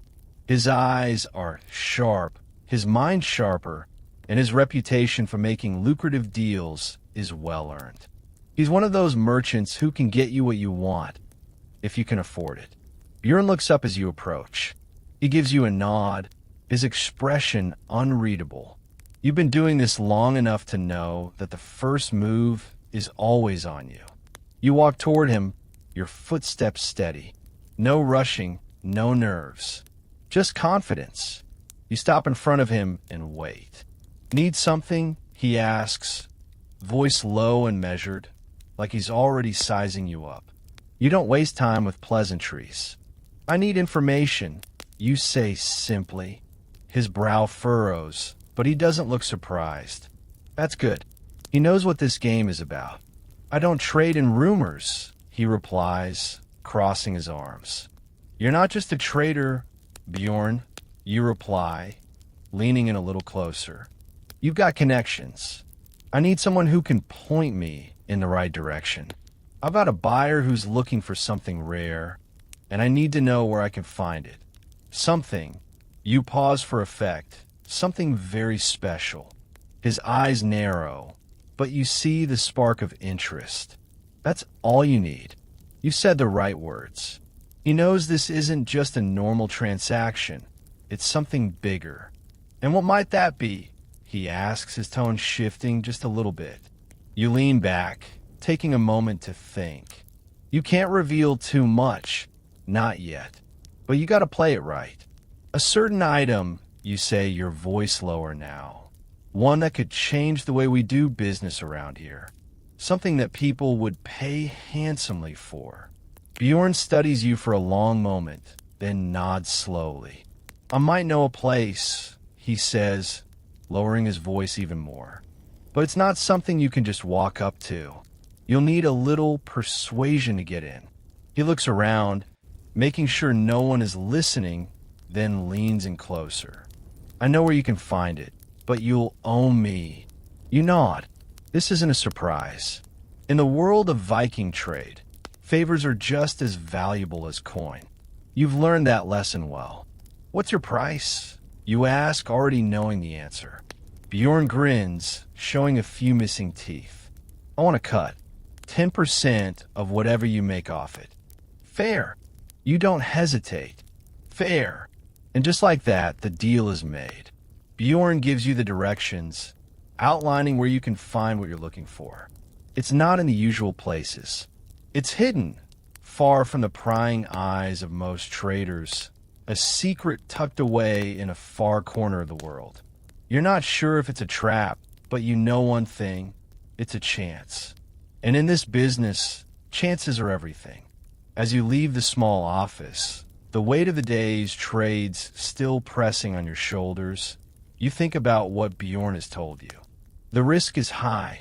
His eyes are sharp, his mind sharper, and his reputation for making lucrative deals is well earned. He's one of those merchants who can get you what you want, if you can afford it. Bjorn looks up as you approach. He gives you a nod, his expression unreadable. You've been doing this long enough to know that the first move is always on you. You walk toward him, your footsteps steady. No rushing, no nerves. Just confidence. You stop in front of him and wait. Need something? He asks, voice low and measured, like he's already sizing you up. You don't waste time with pleasantries. I need information, you say simply. His brow furrows, but he doesn't look surprised. That's good. He knows what this game is about. I don't trade in rumors, he replies, crossing his arms. You're not just a trader, Bjorn, you reply, leaning in a little closer. You've got connections. I need someone who can point me in the right direction. I've got a buyer who's looking for something rare, and I need to know where I can find it. Something, you pause for effect, something very special. His eyes narrow, but you see the spark of interest. That's all you need. You said the right words. He knows this isn't just a normal transaction. It's something bigger. And what might that be? He asks, his tone shifting just a little bit. You lean back, taking a moment to think. You can't reveal too much, Not yet. But you gotta play it right. A certain item, you say your voice lower now. One that could change the way we do business around here. Something that people would pay handsomely for. Bjorn studies you for a long moment, then nods slowly. I might know a place, he says, lowering his voice even more. But it's not something you can just walk up to. You'll need a little persuasion to get in. He looks around, making sure no one is listening, then leans in closer. I know where you can find it, but you'll owe me. You nod. This isn't a surprise. In the world of Viking trade, favors are just as valuable as coin. You've learned that lesson well. What's your price? You ask, already knowing the answer. Bjorn grins, showing a few missing teeth. I want to cut 10% of whatever you make off it. Fair. You don't hesitate. Fair. And just like that, the deal is made. Bjorn gives you the directions, outlining where you can find what you're looking for. It's not in the usual places. It's hidden, far from the prying eyes of most traders, a secret tucked away in a far corner of the world. You're not sure if it's a trap, but you know one thing, it's a chance. And in this business, chances are everything. As you leave the small office, the weight of the day's trades still pressing on your shoulders, you think about what Bjorn has told you. The risk is high,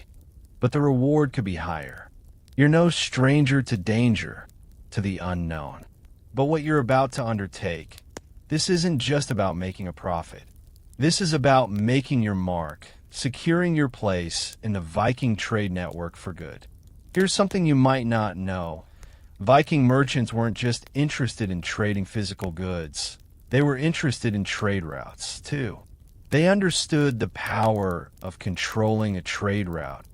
but the reward could be higher. You're no stranger to danger, to the unknown. But what you're about to undertake, this isn't just about making a profit. This is about making your mark, securing your place in the Viking trade network for good. Here's something you might not know. Viking merchants weren't just interested in trading physical goods. They were interested in trade routes, too. They understood the power of controlling a trade route,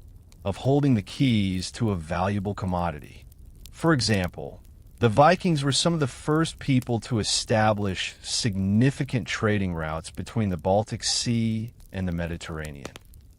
of holding the keys to a valuable commodity. For example, the Vikings were some of the first people to establish significant trading routes between the Baltic Sea and the Mediterranean.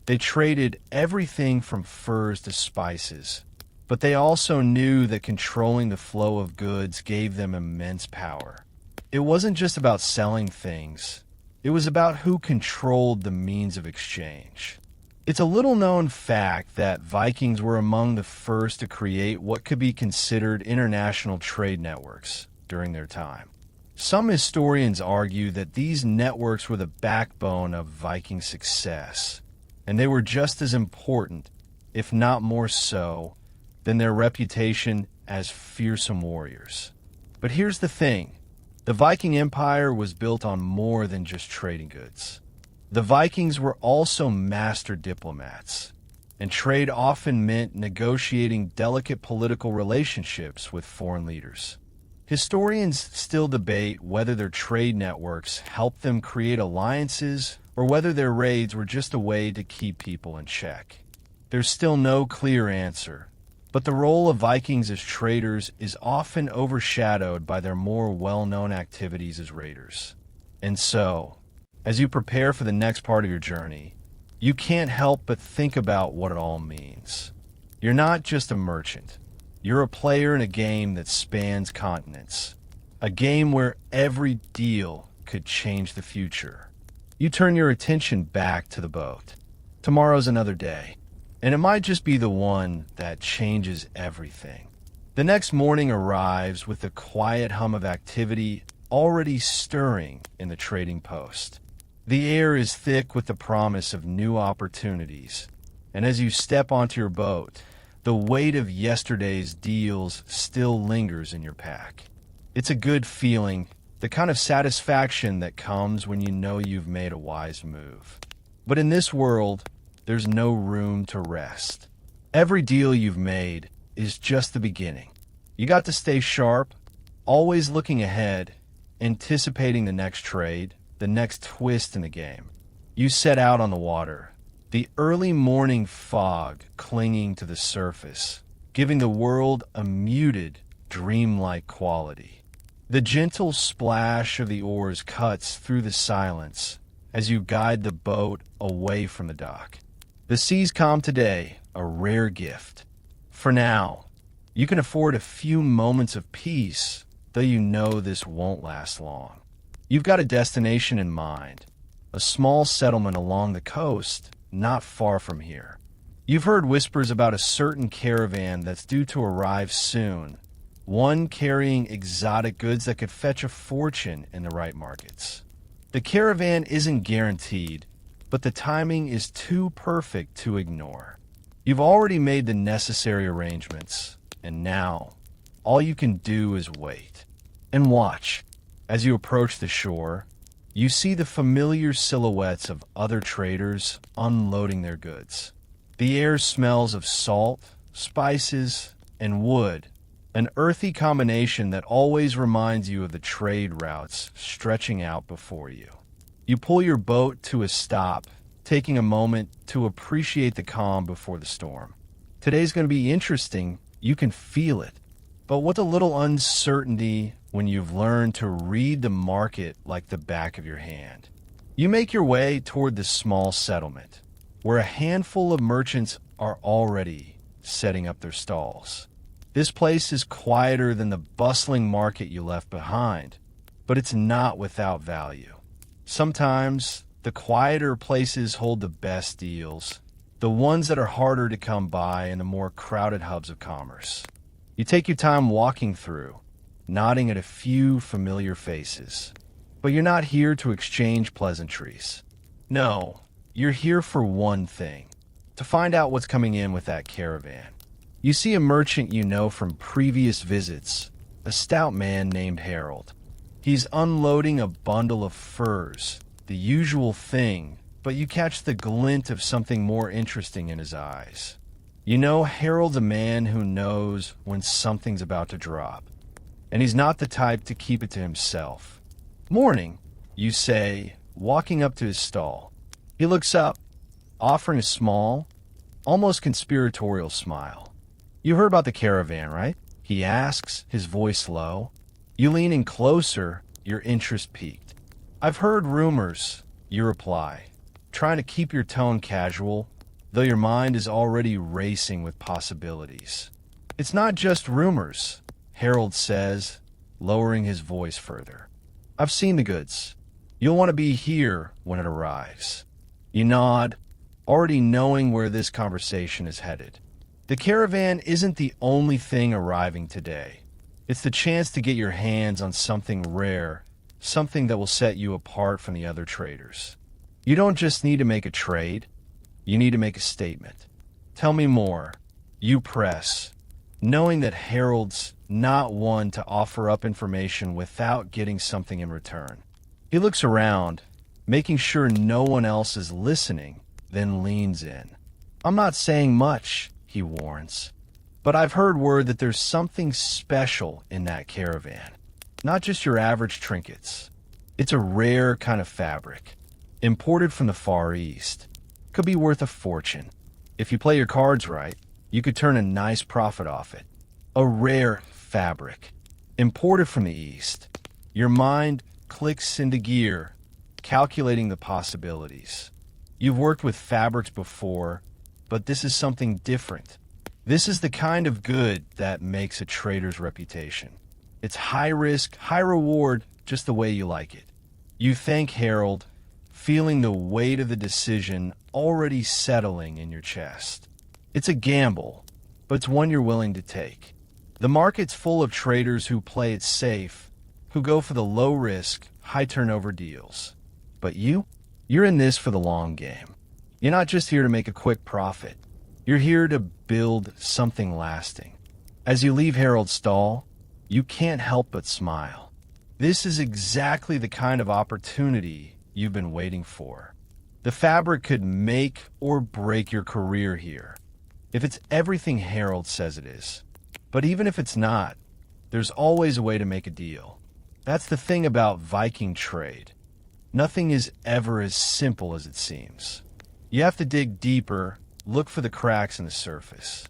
They traded everything from furs to spices, but they also knew that controlling the flow of goods gave them immense power. It wasn't just about selling things. It was about who controlled the means of exchange. It's a little-known fact that Vikings were among the first to create what could be considered international trade networks during their time. Some historians argue that these networks were the backbone of Viking success, and they were just as important, if not more so, than their reputation as fearsome warriors. But here's the thing. The Viking Empire was built on more than just trading goods. The Vikings were also master diplomats, and trade often meant negotiating delicate political relationships with foreign leaders. Historians still debate whether their trade networks helped them create alliances or whether their raids were just a way to keep people in check. There's still no clear answer, but the role of Vikings as traders is often overshadowed by their more well-known activities as raiders. And so, as you prepare for the next part of your journey, you can't help but think about what it all means. You're not just a merchant. You're a player in a game that spans continents. A game where every deal could change the future. You turn your attention back to the boat. Tomorrow's another day, and it might just be the one that changes everything. The next morning arrives with the quiet hum of activity already stirring in the trading post. The air is thick with the promise of new opportunities, and as you step onto your boat, the weight of yesterday's deals still lingers in your pack. It's a good feeling, the kind of satisfaction that comes when you know you've made a wise move. But in this world, there's no room to rest. Every deal you've made is just the beginning. You got to stay sharp, always looking ahead, anticipating the next trade, the next twist in the game. You set out on the water, the early morning fog clinging to the surface, giving the world a muted, dreamlike quality. The gentle splash of the oars cuts through the silence as you guide the boat away from the dock. The sea's calm today, a rare gift. For now, you can afford a few moments of peace though you know this won't last long. You've got a destination in mind, a small settlement along the coast, not far from here. You've heard whispers about a certain caravan that's due to arrive soon, one carrying exotic goods that could fetch a fortune in the right markets. The caravan isn't guaranteed, but the timing is too perfect to ignore. You've already made the necessary arrangements, and now all you can do is wait and watch. As you approach the shore, you see the familiar silhouettes of other traders unloading their goods. The air smells of salt, spices, and wood, an earthy combination that always reminds you of the trade routes stretching out before you. You pull your boat to a stop, taking a moment to appreciate the calm before the storm. Today's going to be interesting, you can feel it, but with a little uncertainty when you've learned to read the market like the back of your hand. You make your way toward the small settlement, where a handful of merchants are already setting up their stalls. This place is quieter than the bustling market you left behind, but it's not without value. Sometimes, the quieter places hold the best deals, the ones that are harder to come by in the more crowded hubs of commerce. You take your time walking through, nodding at a few familiar faces. But you're not here to exchange pleasantries. No, you're here for one thing, to find out what's coming in with that caravan. You see a merchant you know from previous visits, a stout man named Harold. He's unloading a bundle of furs, the usual thing, but you catch the glint of something more interesting in his eyes. You know Harold's a man who knows when something's about to drop, and he's not the type to keep it to himself. "Morning," you say, walking up to his stall. He looks up, offering a small, almost conspiratorial smile. "You heard about the caravan, right?" he asks, his voice low. You lean in closer, your interest piqued. "I've heard rumors," you reply, trying to keep your tone casual, though your mind is already racing with possibilities. "It's not just rumors," Harold says, lowering his voice further. "I've seen the goods. You'll want to be here when it arrives." You nod, already knowing where this conversation is headed. The caravan isn't the only thing arriving today. It's the chance to get your hands on something rare, something that will set you apart from the other traders. You don't just need to make a trade, you need to make a statement. "Tell me more," you press, knowing that Harold's not one to offer up information without getting something in return. He looks around, making sure no one else is listening, then leans in. "I'm not saying much," he warns, "but I've heard word that there's something special in that caravan. Not just your average trinkets. It's a rare kind of fabric, imported from the Far East. Could be worth a fortune. If you play your cards right, you could turn a nice profit off it. A rare fabric, imported from the East." Your mind clicks into gear, calculating the possibilities. You've worked with fabrics before, but this is something different. This is the kind of good that makes a trader's reputation. It's high risk, high reward, just the way you like it. You thank Harold, feeling the weight of the decision already settling in your chest. It's a gamble, but it's one you're willing to take. The market's full of traders who play it safe, who go for the low-risk, high-turnover deals. But you're in this for the long game. You're not just here to make a quick profit. You're here to build something lasting. As you leave Harold's stall, you can't help but smile. This is exactly the kind of opportunity you've been waiting for. The fabric could make or break your career here, if it's everything Harold says it is. But even if it's not, there's always a way to make a deal. That's the thing about Viking trade. Nothing is ever as simple as it seems. You have to dig deeper, look for the cracks in the surface.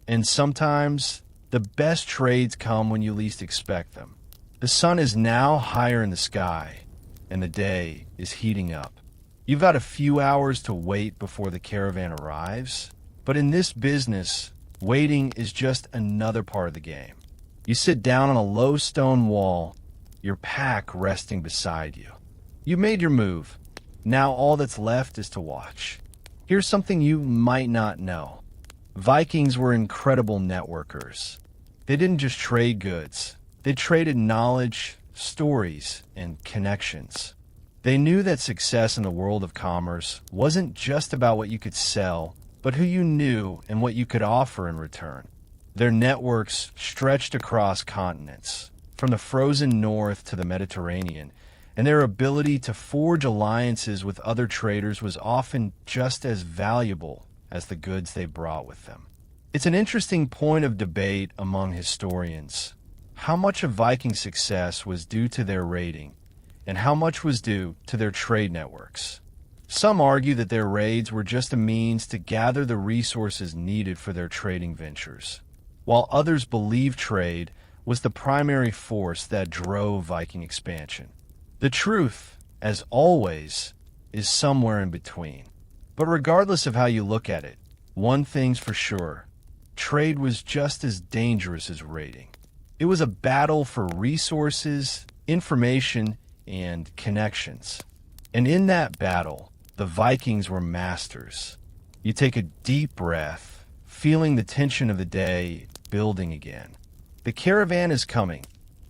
And sometimes, the best trades come when you least expect them. The sun is now higher in the sky, and the day is heating up. You've got a few hours to wait before the caravan arrives, but in this business, waiting is just another part of the game. You sit down on a low stone wall, your pack resting beside you. You made your move. Now all that's left is to watch. Here's something you might not know. Vikings were incredible networkers. They didn't just trade goods. They traded knowledge, stories, and connections. They knew that success in the world of commerce wasn't just about what you could sell, but who you knew and what you could offer in return. Their networks stretched across continents, from the frozen north to the Mediterranean, and their ability to forge alliances with other traders was often just as valuable as the goods they brought with them. It's an interesting point of debate among historians. How much of Viking success was due to their raiding, and how much was due to their trade networks? Some argue that their raids were just a means to gather the resources needed for their trading ventures, while others believe trade was the primary force that drove Viking expansion. The truth, as always, is somewhere in between. But regardless of how you look at it, one thing's for sure: trade was just as dangerous as raiding. It was a battle for resources, information, and connections. And in that battle, the Vikings were masters. You take a deep breath, feeling the tension of the day building again. The caravan is coming,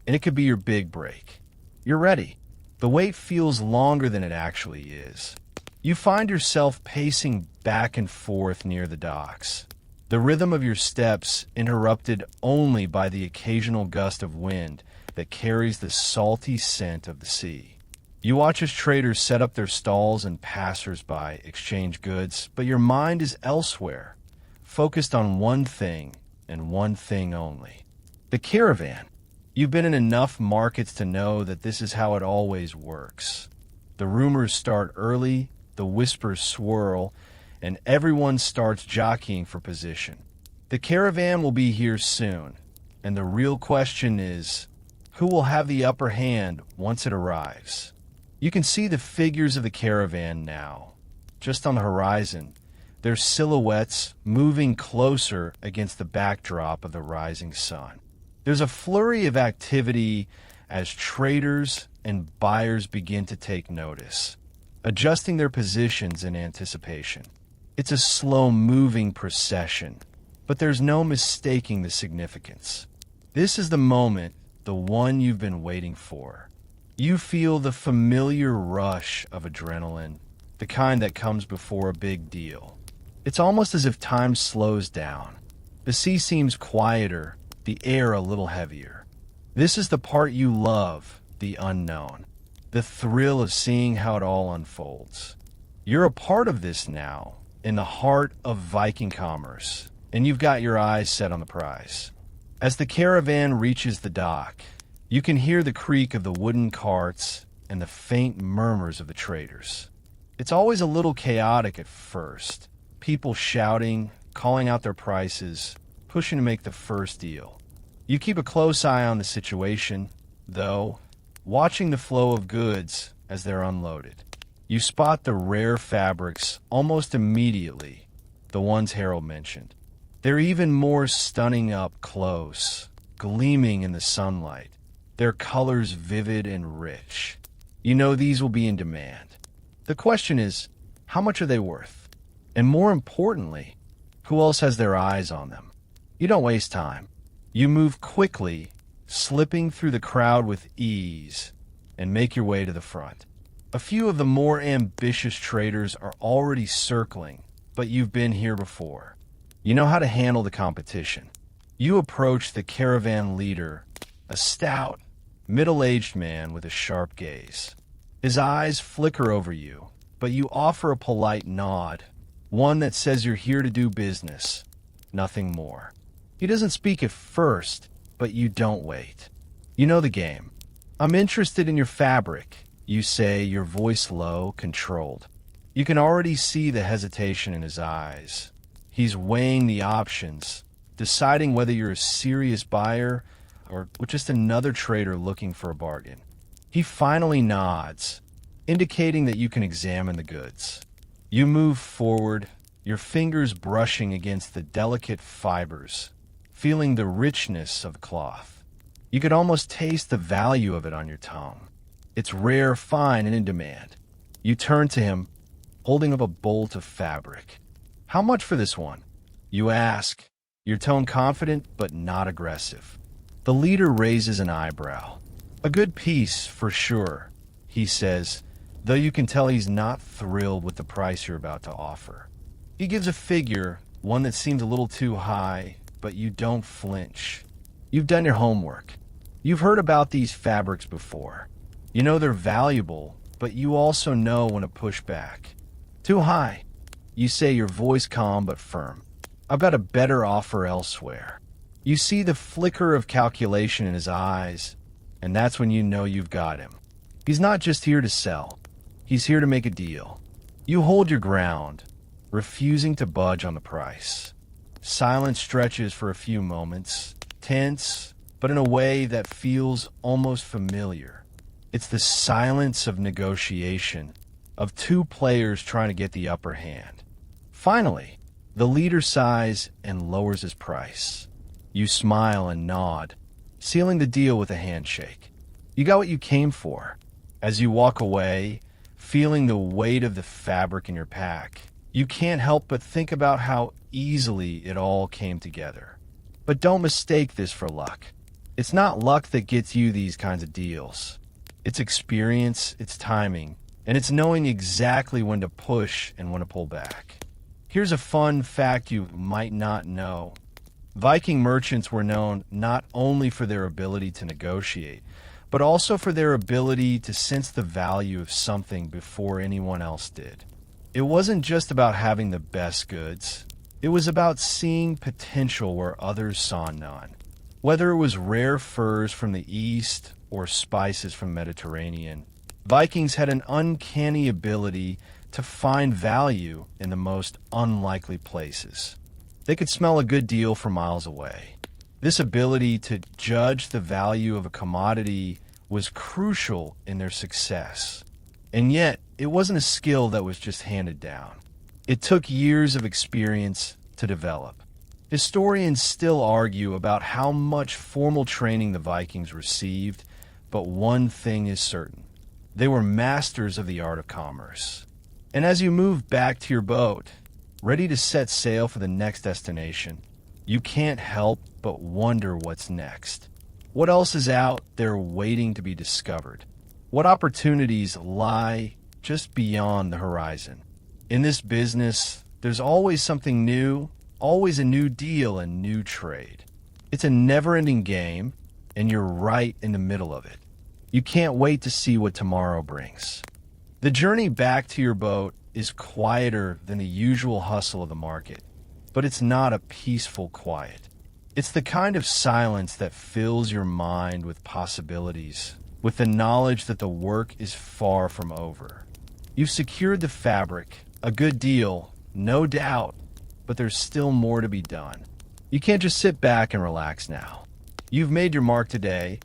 and it could be your big break. You're ready. The wait feels longer than it actually is. You find yourself pacing back and forth near the docks, the rhythm of your steps interrupted only by the occasional gust of wind that carries the salty scent of the sea. You watch as traders set up their stalls and passers-by exchange goods, but your mind is elsewhere, focused on one thing and one thing only: the caravan. You've been in enough markets to know that this is how it always works. The rumors start early, the whispers swirl, and everyone starts jockeying for position. The caravan will be here soon, and the real question is, who will have the upper hand once it arrives? You can see the figures of the caravan now, just on the horizon, their silhouettes moving closer against the backdrop of the rising sun. There's a flurry of activity as traders and buyers begin to take notice, adjusting their positions in anticipation. It's a slow-moving procession, but there's no mistaking the significance. This is the moment, the one you've been waiting for. You feel the familiar rush of adrenaline, the kind that comes before a big deal. It's almost as if time slows down. The sea seems quieter, the air a little heavier. This is the part you love, the unknown, the thrill of seeing how it all unfolds. You're a part of this now, in the heart of Viking commerce, and you've got your eyes set on the prize. As the caravan reaches the dock, you can hear the creak of the wooden carts and the faint murmurs of the traders. It's always a little chaotic at first, people shouting, calling out their prices, pushing to make the first deal. You keep a close eye on the situation, though, watching the flow of goods as they're unloaded. You spot the rare fabrics almost immediately, the ones Harold mentioned. They're even more stunning up close, gleaming in the sunlight, their colors vivid and rich. You know these will be in demand. The question is, how much are they worth? And more importantly, who else has their eyes on them? You don't waste time. You move quickly, slipping through the crowd with ease, and make your way to the front. A few of the more ambitious traders are already circling, but you've been here before. You know how to handle the competition. You approach the caravan leader, a stout, middle-aged man with a sharp gaze. His eyes flicker over you, but you offer a polite nod, one that says you're here to do business, nothing more. He doesn't speak at first, but you don't wait. You know the game. "I'm interested in your fabric," you say, your voice low, controlled. You can already see the hesitation in his eyes. He's weighing the options, deciding whether you're a serious buyer or just another trader looking for a bargain. He finally nods, indicating that you can examine the goods. You move forward, your fingers brushing against the delicate fibers, feeling the richness of the cloth. You could almost taste the value of it on your tongue. It's rare, fine, and in demand. You turn to him, holding up a bolt of fabric. How much for this one? You ask, your tone confident but not aggressive. The leader raises an eyebrow. A good piece, for sure, he says, though you can tell he's not thrilled with the price you're about to offer. He gives a figure, one that seems a little too high, but you don't flinch. You've done your homework. You've heard about these fabrics before. You know they're valuable, but you also know when to push back. Too high. You say, your voice calm but firm. I've got a better offer elsewhere. You see the flicker of calculation in his eyes, and that's when you know you've got him. He's not just here to sell. He's here to make a deal. You hold your ground, refusing to budge on the price. Silence stretches for a few moments, tense, but in a way that feels almost familiar. It's the silence of negotiation, of two players trying to get the upper hand. Finally, the leader sighs and lowers his price. You smile and nod, sealing the deal with a handshake. You got what you came for. As you walk away, feeling the weight of the fabric in your pack, you can't help but think about how easily it all came together. But don't mistake this for luck. It's not luck that gets you these kinds of deals. It's experience, it's timing, and it's knowing exactly when to push and when to pull back. Here's a fun fact you might not know. Viking merchants were known not only for their ability to negotiate, but also for their ability to sense the value of something before anyone else did. It wasn't just about having the best goods. It was about seeing potential where others saw none. Whether it was rare furs from the East or spices from the Mediterranean, Vikings had an uncanny ability to find value in the most unlikely places. They could smell a good deal from miles away. This ability to judge the value of a commodity was crucial in their success. And yet, it wasn't a skill that was just handed down. It took years of experience to develop. Historians still argue about how much formal training the Vikings received, but one thing is certain. They were masters of the art of commerce. And as you move back to your boat, ready to set sail for the next destination, you can't help but wonder what's next. What else is out there waiting to be discovered? What opportunities lie just beyond the horizon? In this business, there's always something new, always a new deal and new trade. It's a never-ending game, and you're right in the middle of it. You can't wait to see what tomorrow brings. The journey back to your boat is quieter than the usual hustle of the market, but it's not a peaceful quiet. It's the kind of silence that fills your mind with possibilities, with the knowledge that the work is far from over. You've secured the fabric, a good deal, no doubt, but there's still more to be done. You can't just sit back and relax now. You've made your mark today,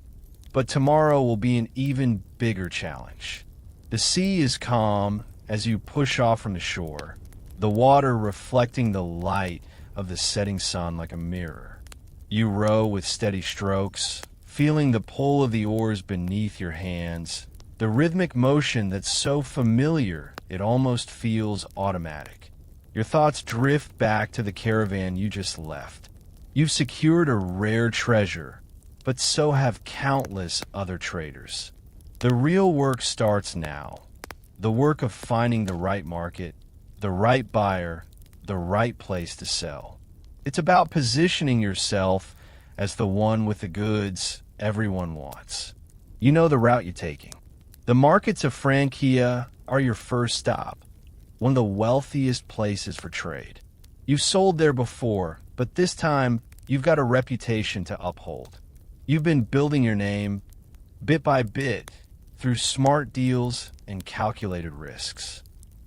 but tomorrow will be an even bigger challenge. The sea is calm as you push off from the shore, the water reflecting the light of the setting sun like a mirror. You row with steady strokes, feeling the pull of the oars beneath your hands, the rhythmic motion that's so familiar it almost feels automatic. Your thoughts drift back to the caravan you just left. You've secured a rare treasure, but so have countless other traders. The real work starts now. The work of finding the right market, the right buyer, the right place to sell. It's about positioning yourself as the one with the goods everyone wants. You know the route you're taking. The markets of Francia are your first stop, one of the wealthiest places for trade. You've sold there before, but this time you've got a reputation to uphold. You've been building your name bit by bit through smart deals and calculated risks.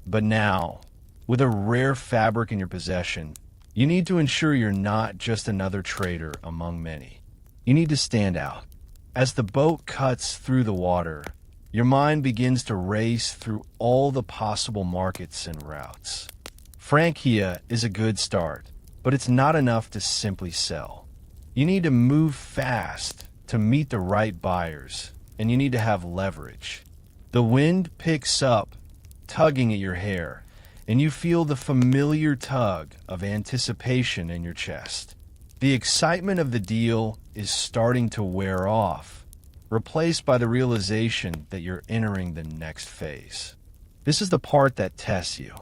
But now, with a rare fabric in your possession, you need to ensure you're not just another trader among many. You need to stand out. As the boat cuts through the water, your mind begins to race through all the possible markets and routes. Francia is a good start, but it's not enough to simply sell. You need to move fast, to meet the right buyers, and you need to have leverage. The wind picks up, tugging at your hair, and you feel the familiar tug of anticipation in your chest. The excitement of the deal is starting to wear off, replaced by the realization that you're entering the next phase. This is the part that tests you.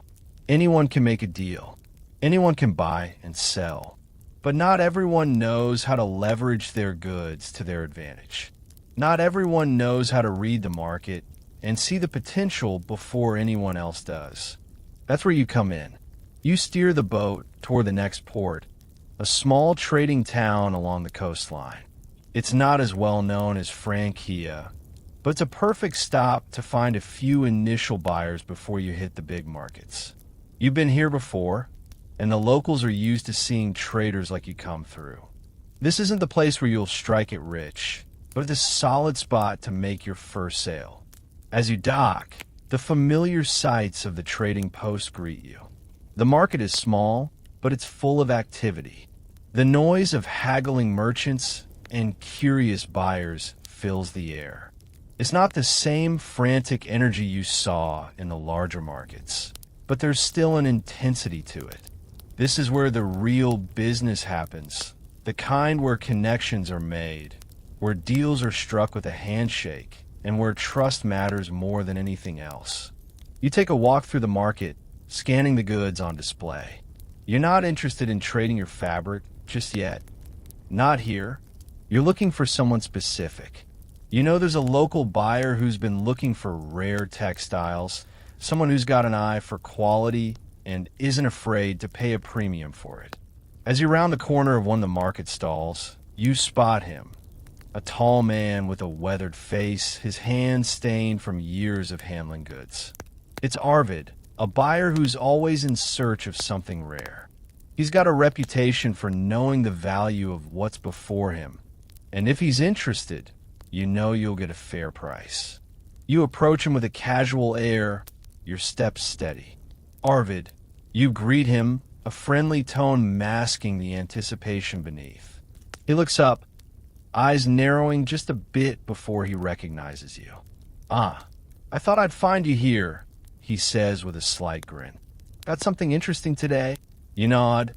Anyone can make a deal. Anyone can buy and sell. But not everyone knows how to leverage their goods to their advantage. Not everyone knows how to read the market and see the potential before anyone else does. That's where you come in. You steer the boat toward the next port, a small trading town along the coastline. It's not as well known as Francia, but it's a perfect stop to find a few initial buyers before you hit the big markets. You've been here before, and the locals are used to seeing traders like you come through. This isn't the place where you'll strike it rich, but it's a solid spot to make your first sale. As you dock, the familiar sights of the trading post greet you. The market is small, but it's full of activity. The noise of haggling merchants and curious buyers fills the air. It's not the same frantic energy you saw in the larger markets, but there's still an intensity to it. This is where the real business happens, the kind where connections are made, where deals are struck with a handshake, and where trust matters more than anything else. You take a walk through the market, scanning the goods on display. You're not interested in trading your fabric just yet. Not here. You're looking for someone specific. You know there's a local buyer who's been looking for rare textiles, someone who's got an eye for quality and isn't afraid to pay a premium for it. As you round the corner of one of the market stalls, you spot him. A tall man with a weathered face, his hands stained from years of handling goods. It's Arvid, a buyer who's always in search of something rare. He's got a reputation for knowing the value of what's before him, and if he's interested, you know you'll get a fair price. You approach him with a casual air, your steps steady. Arvid, you greet him, a friendly tone masking the anticipation beneath. He looks up, eyes narrowing just a bit before he recognizes you. "Ah, I thought I'd find you here," he says with a slight grin. "Got something interesting today?" You nod,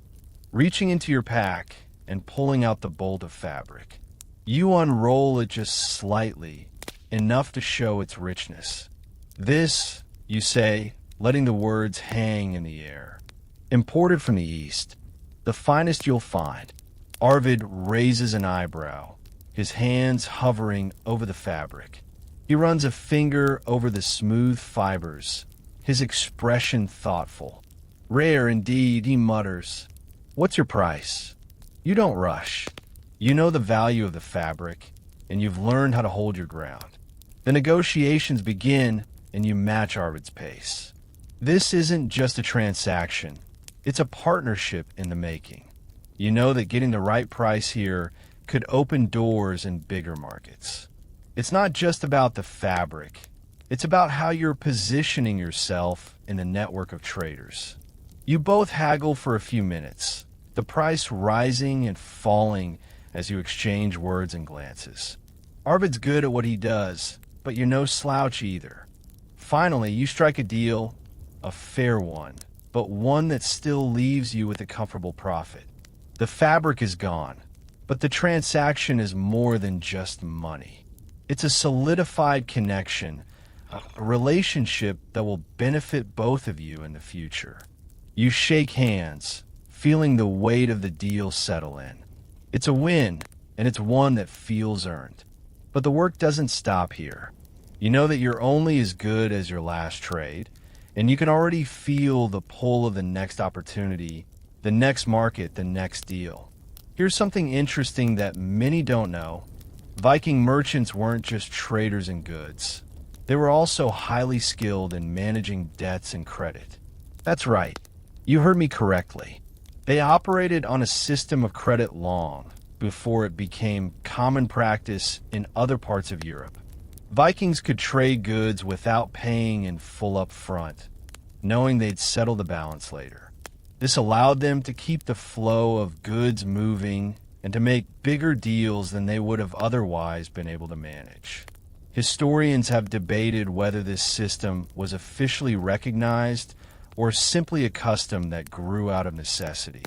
reaching into your pack and pulling out the bolt of fabric. You unroll it just slightly, enough to show its richness. "This," you say, letting the words hang in the air. "Imported from the East. The finest you'll find." Arvid raises an eyebrow, his hands hovering over the fabric. He runs a finger over the smooth fibers, his expression thoughtful. "Rare indeed," he mutters. "What's your price?" You don't rush. You know the value of the fabric, and you've learned how to hold your ground. The negotiations begin, and you match Arvid's pace. This isn't just a transaction. It's a partnership in the making. You know that getting the right price here could open doors in bigger markets. It's not just about the fabric. It's about how you're positioning yourself in the network of traders. You both haggle for a few minutes, the price rising and falling as you exchange words and glances. Arvid's good at what he does, but you're no slouch either. Finally, you strike a deal, a fair one, but one that still leaves you with a comfortable profit. The fabric is gone, but the transaction is more than just money. It's a solidified connection, a relationship that will benefit both of you in the future. You shake hands, feeling the weight of the deal settle in. It's a win, and it's one that feels earned. But the work doesn't stop here. You know that you're only as good as your last trade, and you can already feel the pull of the next opportunity, the next market, the next deal. Here's something interesting that many don't know. Viking merchants weren't just traders in goods. They were also highly skilled in managing debts and credit. That's right. You heard me correctly. They operated on a system of credit long before it became common practice in other parts of Europe. Vikings could trade goods without paying in full up front, knowing they'd settle the balance later. This allowed them to keep the flow of goods moving and to make bigger deals than they would have otherwise been able to manage. Historians have debated whether this system was officially recognized or simply a custom that grew out of necessity.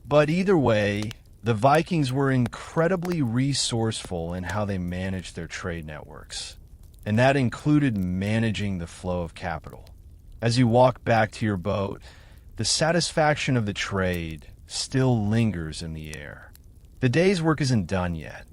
But either way, the Vikings were incredibly resourceful in how they managed their trade networks, and that included managing the flow of capital. As you walk back to your boat, the satisfaction of the trade still lingers in the air. The day's work isn't done yet,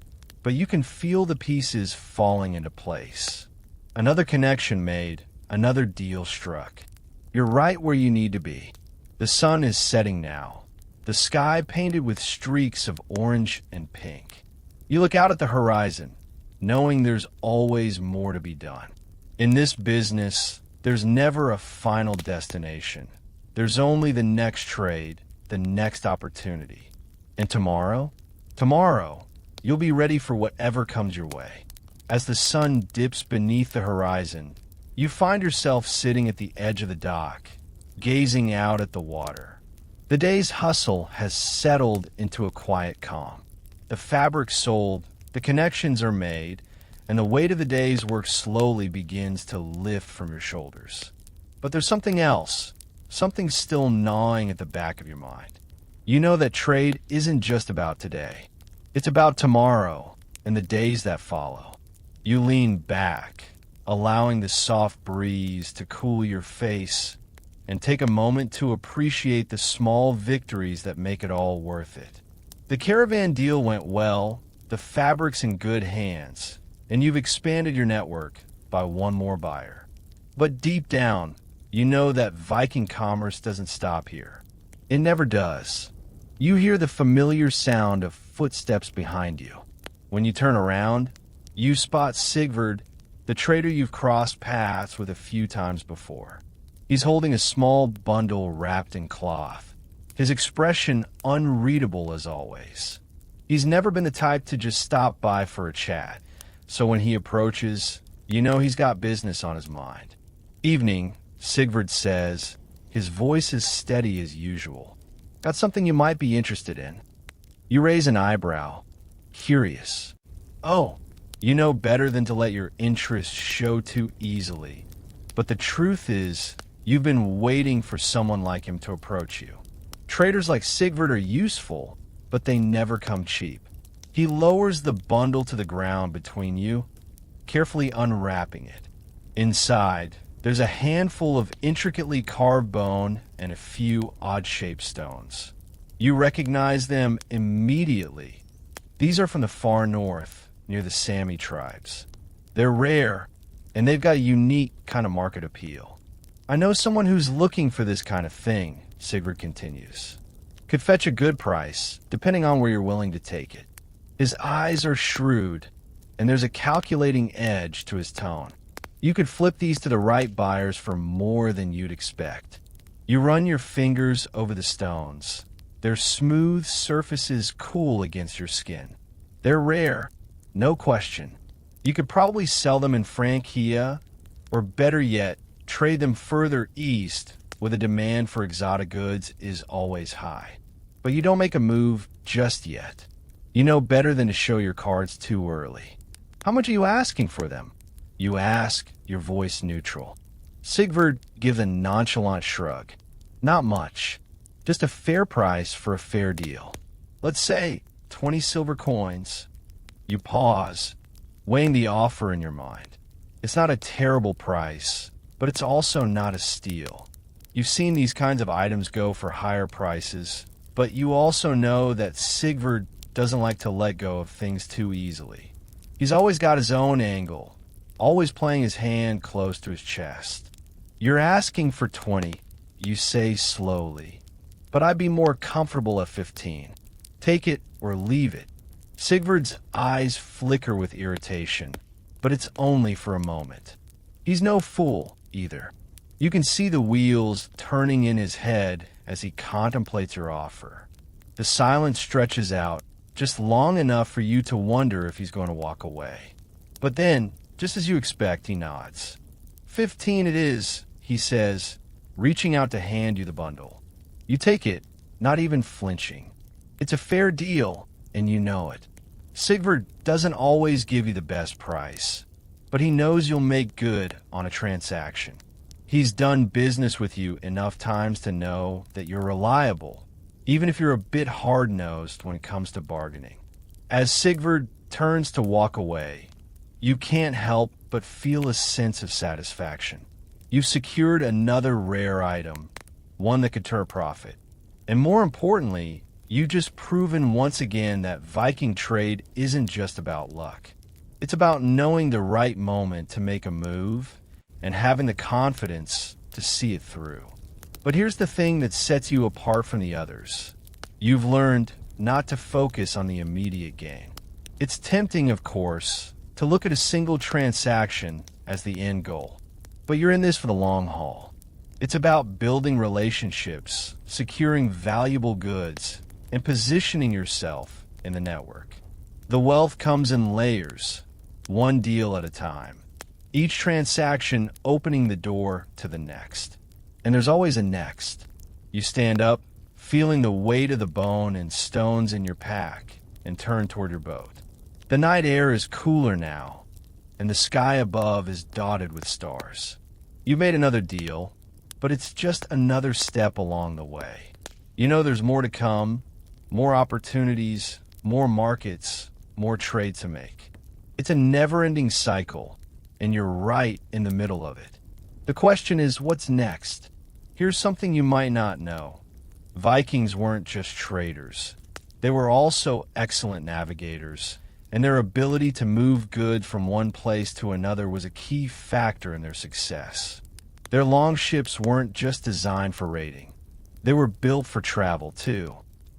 but you can feel the pieces falling into place. Another connection made, another deal struck. You're right where you need to be. The sun is setting now, the sky painted with streaks of orange and pink. You look out at the horizon, knowing there's always more to be done. In this business, there's never a final destination. There's only the next trade, the next opportunity. And tomorrow? Tomorrow, you'll be ready for whatever comes your way. As the sun dips beneath the horizon, you find yourself sitting at the edge of the dock, gazing out at the water. The day's hustle has settled into a quiet calm. The fabric's sold, the connections are made, and the weight of the day's work slowly begins to lift from your shoulders. But there's something else, something still gnawing at the back of your mind. You know that trade isn't just about today. It's about tomorrow and the days that follow. You lean back, allowing the soft breeze to cool your face, and take a moment to appreciate the small victories that make it all worth it. The caravan deal went well, the fabric's in good hands, and you've expanded your network by one more buyer. But deep down, you know that Viking commerce doesn't stop here. It never does. You hear the familiar sound of footsteps behind you. When you turn around, you spot Sigvard, the trader you've crossed paths with a few times before. He's holding a small bundle wrapped in cloth, his expression unreadable as always. He's never been the type to just stop by for a chat, so when he approaches, you know he's got business on his mind. Evening, Sigvard says, his voice is steady as usual. Got something you might be interested in. You raise an eyebrow, curious. Oh, you know better than to let your interest show too easily. But the truth is, you've been waiting for someone like him to approach you. Traders like Sigvard are useful, but they never come cheap. He lowers the bundle to the ground between you, carefully unwrapping it. Inside, there's a handful of intricately carved bone and a few odd-shaped stones. You recognize them immediately. These are from the far north, near the Sami tribes. They're rare, and they've got a unique kind of market appeal. I know someone who's looking for this kind of thing, Sigvard continues. Could fetch a good price, depending on where you're willing to take it. His eyes are shrewd, and there's a calculating edge to his tone. You could flip these to the right buyers for more than you'd expect. You run your fingers over the stones. Their smooth surfaces cool against your skin. They're rare, no question. You could probably sell them in Frankia, or better yet, trade them further east where the demand for exotic goods is always high. But you don't make a move just yet. You know better than to show your cards too early. How much are you asking for them? You ask, your voice neutral. Sigvard gives a nonchalant shrug. Not much. Just a fair price for a fair deal. Let's say 20 silver coins. You pause, weighing the offer in your mind. It's not a terrible price, but it's also not a steal. You've seen these kinds of items go for higher prices, but you also know that Sigvard doesn't like to let go of things too easily. He's always got his own angle, always playing his hand close to his chest. You're asking for 20, you say slowly, but I'd be more comfortable at 15. Take it or leave it. Sigvard's eyes flicker with irritation, but it's only for a moment. He's no fool, either. You can see the wheels turning in his head as he contemplates your offer. The silence stretches out, just long enough for you to wonder if he's going to walk away. But then, just as you expect, he nods. 15 it is, he says, reaching out to hand you the bundle. You take it, not even flinching. It's a fair deal, and you know it. Sigvard doesn't always give you the best price, but he knows you'll make good on a transaction. He's done business with you enough times to know that you're reliable, even if you're a bit hard-nosed when it comes to bargaining. As Sigvard turns to walk away, you can't help but feel a sense of satisfaction. You've secured another rare item, one that could turn a profit. And more importantly, you've just proven once again that Viking trade isn't just about luck. It's about knowing the right moment to make a move and having the confidence to see it through. But here's the thing that sets you apart from the others. You've learned not to focus on the immediate gain. It's tempting, of course, to look at a single transaction as the end goal. But you're in this for the long haul. It's about building relationships, securing valuable goods, and positioning yourself in the network. The wealth comes in layers, one deal at a time. Each transaction opening the door to the next. And there's always a next. You stand up, feeling the weight of the bone and stones in your pack, and turn toward your boat. The night air is cooler now, and the sky above is dotted with stars. You made another deal, but it's just another step along the way. You know there's more to come, more opportunities, more markets, more trade to make. It's a never-ending cycle, and you're right in the middle of it. The question is, what's next? Here's something you might not know. Vikings weren't just traders. They were also excellent navigators, and their ability to move goods from one place to another was a key factor in their success. Their longships weren't just designed for raiding. They were built for travel, too.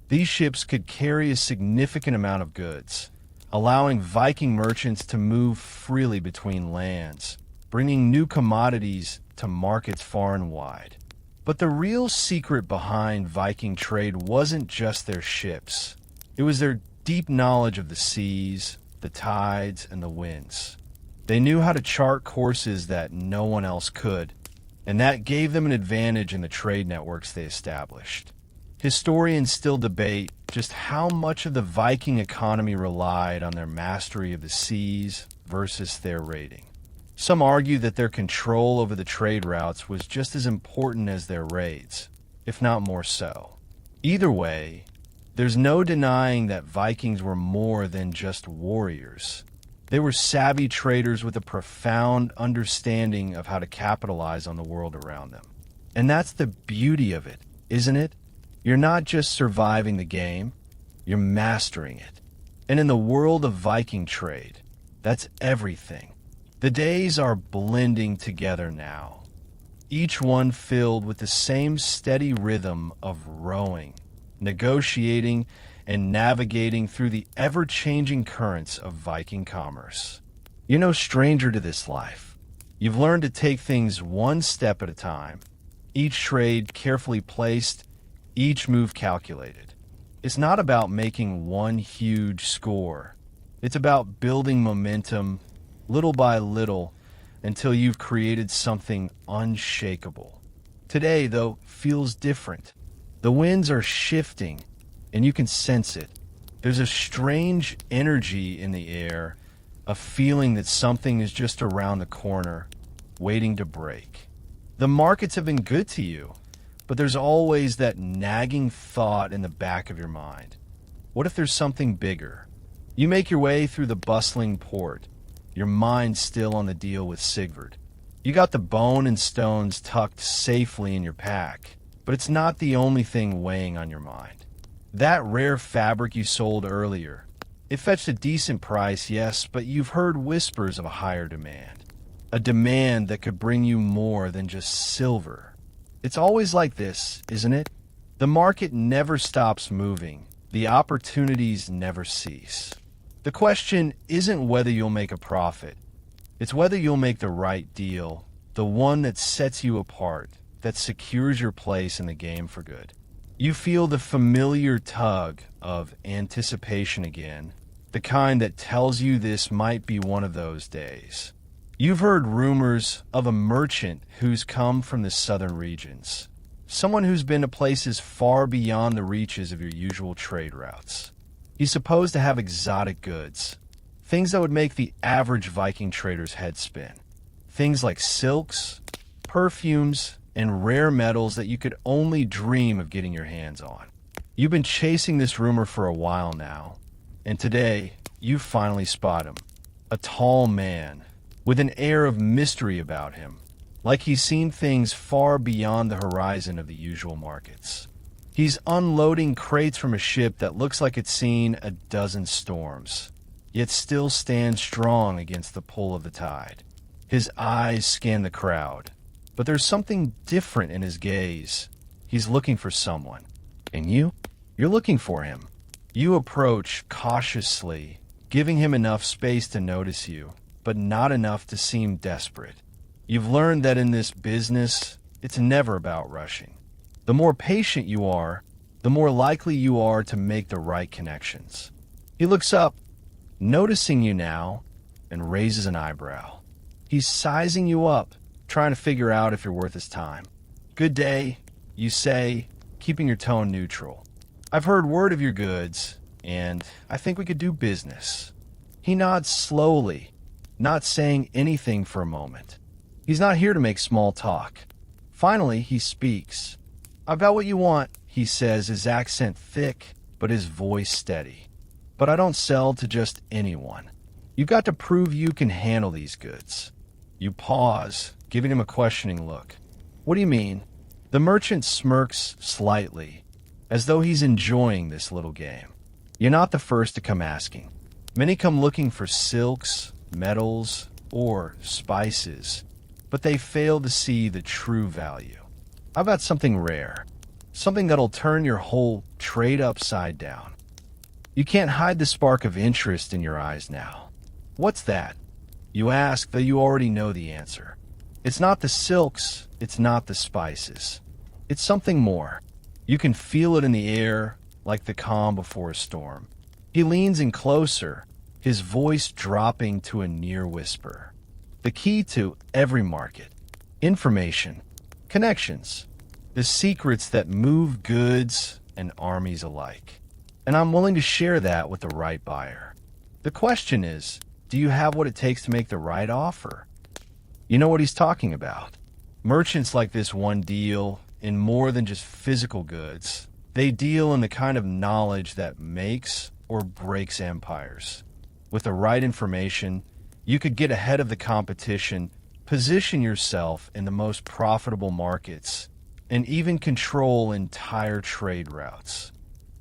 These ships could carry a significant amount of goods, allowing Viking merchants to move freely between lands, bringing new commodities to markets far and wide. But the real secret behind Viking trade wasn't just their ships. It was their deep knowledge of the seas, the tides, and the winds. They knew how to chart courses that no one else could, and that gave them an advantage in the trade networks they established. Historians still debate just how much of the Viking economy relied on their mastery of the seas versus their raiding. Some argue that their control over the trade routes was just as important as their raids, if not more so. Either way, there's no denying that Vikings were more than just warriors. They were savvy traders with a profound understanding of how to capitalize on the world around them. And that's the beauty of it, isn't it? You're not just surviving the game, you're mastering it. And in the world of Viking trade, that's everything. The days are blending together now, each one filled with the same steady rhythm of rowing, negotiating, and navigating through the ever-changing currents of Viking commerce. You're no stranger to this life. You've learned to take things one step at a time, each trade carefully placed, each move calculated. It's not about making one huge score. It's about building momentum little by little until you've created something unshakable. Today, though, feels different. The winds are shifting, and you can sense it. There's a strange energy in the air, a feeling that something is just around the corner, waiting to break. The markets have been good to you, but there's always that nagging thought in the back of your mind. What if there's something bigger? You make your way through the bustling port, your mind still on the deal with Sigvard. You got the bone and stones tucked safely in your pack, but it's not the only thing weighing on your mind. That rare fabric you sold earlier, it fetched a decent price, yes, but you've heard whispers of a higher demand. A demand that could bring you more than just silver. It's always like this, isn't it? The market never stops moving. The opportunities never cease. The question isn't whether you'll make a profit. It's whether you'll make the right deal, the one that sets you apart, that secures your place in the game for good. You feel the familiar tug of anticipation again, the kind that tells you this might be one of those days. You've heard rumors of a merchant who's come from the southern regions, someone who's been to places far beyond the reaches of your usual trade routes. He's supposed to have exotic goods, things that would make the average Viking trader's head spin. Things like silks, perfumes, and rare metals that you could only dream of getting your hands on. You've been chasing this rumor for a while now, and today you finally spot him. A tall man, with an air of mystery about him, like he's seen things far beyond the horizon of the usual markets. He's unloading crates from a ship that looks like it's seen a dozen storms, yet still stands strong against the pull of the tide. His eyes scan the crowd, but there's something different in his gaze. He's looking for someone. And you're looking for him. You approach cautiously, giving him enough space to notice you, but not enough to seem desperate. You've learned that in this business, it's never about rushing. The more patient you are, the more likely you are to make the right connections. He looks up, noticing you now, and raises an eyebrow. He's sizing you up, trying to figure out if you're worth his time. "Good day," you say, keeping your tone neutral. "I've heard word of your goods, and I think we could do business." He nods slowly, not saying anything for a moment. He's not here to make small talk. Finally, he speaks. "I've got what you want," he says, his accent thick, but his voice steady. "But I don't sell to just anyone. You've got to prove you can handle these goods." You pause, giving him a questioning look. "What do you mean?" The merchant smirks slightly, as though he's enjoying this little game. "You're not the first to come asking. Many come looking for silks, metals, or spices, but they fail to see the true value. I've got something rare, something that'll turn your whole trade upside down." You can't hide the spark of interest in your eyes now. "What's that?" You ask, though you already know the answer. It's not the silks, it's not the spices. It's something more. You can feel it in the air, like the calm before a storm. He leans in closer, his voice dropping to a near whisper. The key to every market. Information. Connections. The secrets that move goods and armies alike. And I'm willing to share that with the right buyer. The question is, do you have what it takes to make the right offer? You know what he's talking about. Merchants like this one deal in more than just physical goods. They deal in the kind of knowledge that makes or breaks empires. With the right information, you could get ahead of the competition, position yourself in the most profitable markets, and even control entire trade routes.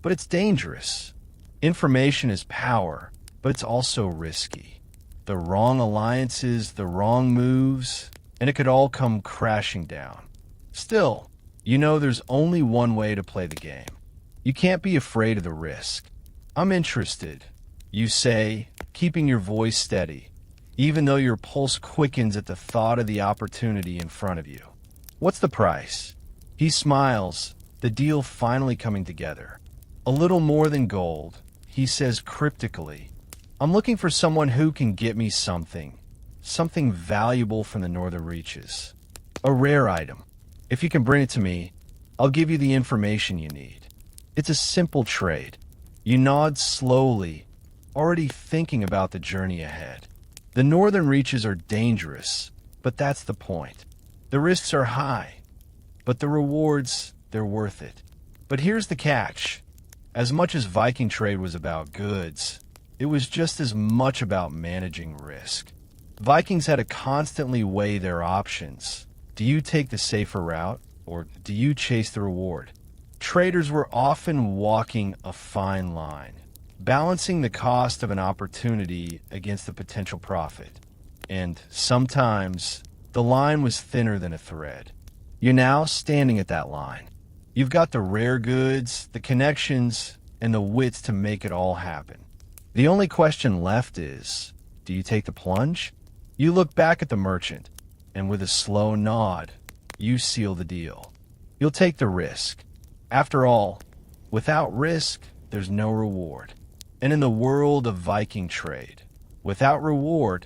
But it's dangerous. Information is power, but it's also risky. The wrong alliances, the wrong moves, and it could all come crashing down. Still, you know there's only one way to play the game. You can't be afraid of the risk. "I'm interested," you say, keeping your voice steady, even though your pulse quickens at the thought of the opportunity in front of you. "What's the price?" He smiles, the deal finally coming together. "A little more than gold," he says cryptically. "I'm looking for someone who can get me something valuable from the northern reaches. A rare item. If you can bring it to me, I'll give you the information you need. It's a simple trade." You nod slowly, already thinking about the journey ahead. The northern reaches are dangerous, but that's the point. The risks are high, but the rewards, they're worth it. But here's the catch. As much as Viking trade was about goods, it was just as much about managing risk. Vikings had to constantly weigh their options. Do you take the safer route, or do you chase the reward? Traders were often walking a fine line, balancing the cost of an opportunity against the potential profit. And sometimes, the line was thinner than a thread. You're now standing at that line. You've got the rare goods, the connections, and the wits to make it all happen. The only question left is, do you take the plunge? You look back at the merchant, and with a slow nod, you seal the deal. You'll take the risk. After all, without risk, there's no reward. And in the world of Viking trade, without reward,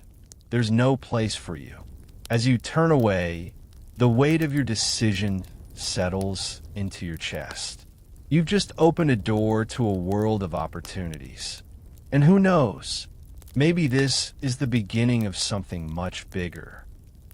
there's no place for you. As you turn away, the weight of your decision settles into your chest. You've just opened a door to a world of opportunities. And who knows? Maybe this is the beginning of something much bigger.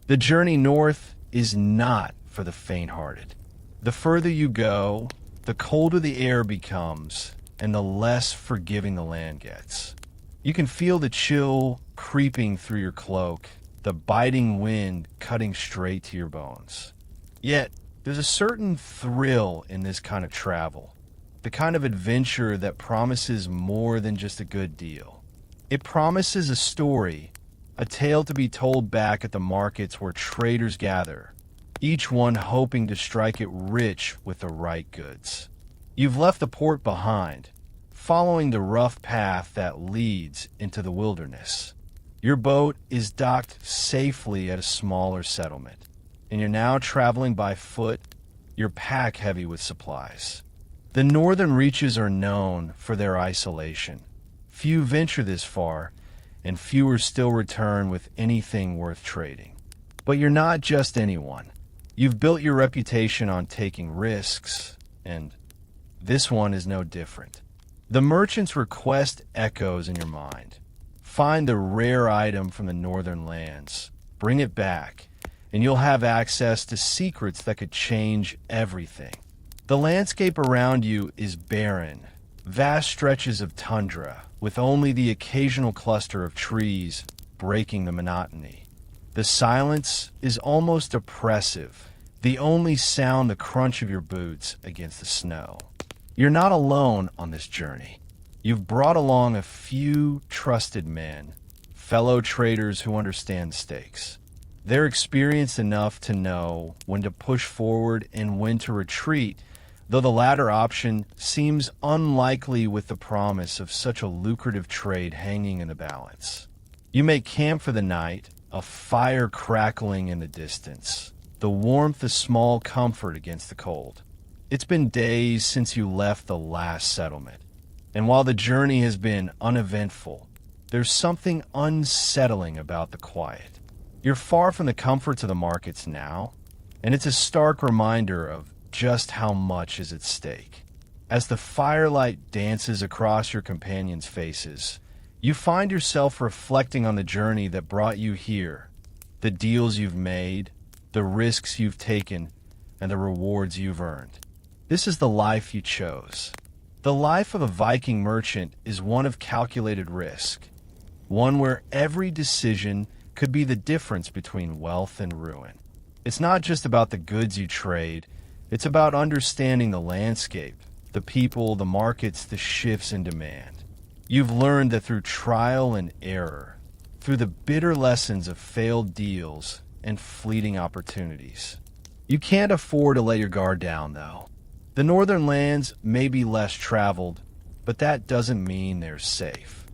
The journey north is not for the faint-hearted. The further you go, the colder the air becomes, and the less forgiving the land gets. You can feel the chill creeping through your cloak, the biting wind cutting straight to your bones. Yet, there's a certain thrill in this kind of travel, the kind of adventure that promises more than just a good deal. It promises a story, a tale to be told back at the markets where traders gather, each one hoping to strike it rich with the right goods. You've left the port behind, following the rough path that leads into the wilderness. Your boat is docked safely at a smaller settlement, and you're now traveling by foot, your pack heavy with supplies. The northern reaches are known for their isolation. Few venture this far, and fewer still return with anything worth trading. But you're not just anyone. You've built your reputation on taking risks, and this one is no different. The merchant's request echoes in your mind. Find the rare item from the northern lands, bring it back, and you'll have access to secrets that could change everything. The landscape around you is barren, vast stretches of tundra, with only the occasional cluster of trees breaking the monotony. The silence is almost oppressive, the only sound the crunch of your boots against the snow. You're not alone on this journey. You've brought along a few trusted men, fellow traders who understand stakes. They're experienced enough to know when to push forward and when to retreat, though the latter option seems unlikely with the promise of such a lucrative trade hanging in the balance. You make camp for the night, a fire crackling in the distance, the warmth a small comfort against the cold. It's been days since you left the last settlement, and while the journey has been uneventful, there's something unsettling about the quiet. You're far from the comforts of the markets now, and it's a stark reminder of just how much is at stake. As the firelight dances across your companions' faces, you find yourself reflecting on the journey that brought you here, the deals you've made, the risks you've taken, and the rewards you've earned. This is the life you chose. The life of a Viking merchant is one of calculated risk, one where every decision could be the difference between wealth and ruin. It's not just about the goods you trade, it's about understanding the landscape, the people, the markets, the shifts in demand. You've learned that through trial and error, through the bitter lessons of failed deals and fleeting opportunities. You can't afford to let your guard down, though. The northern lands may be less traveled, but that doesn't mean they're safe.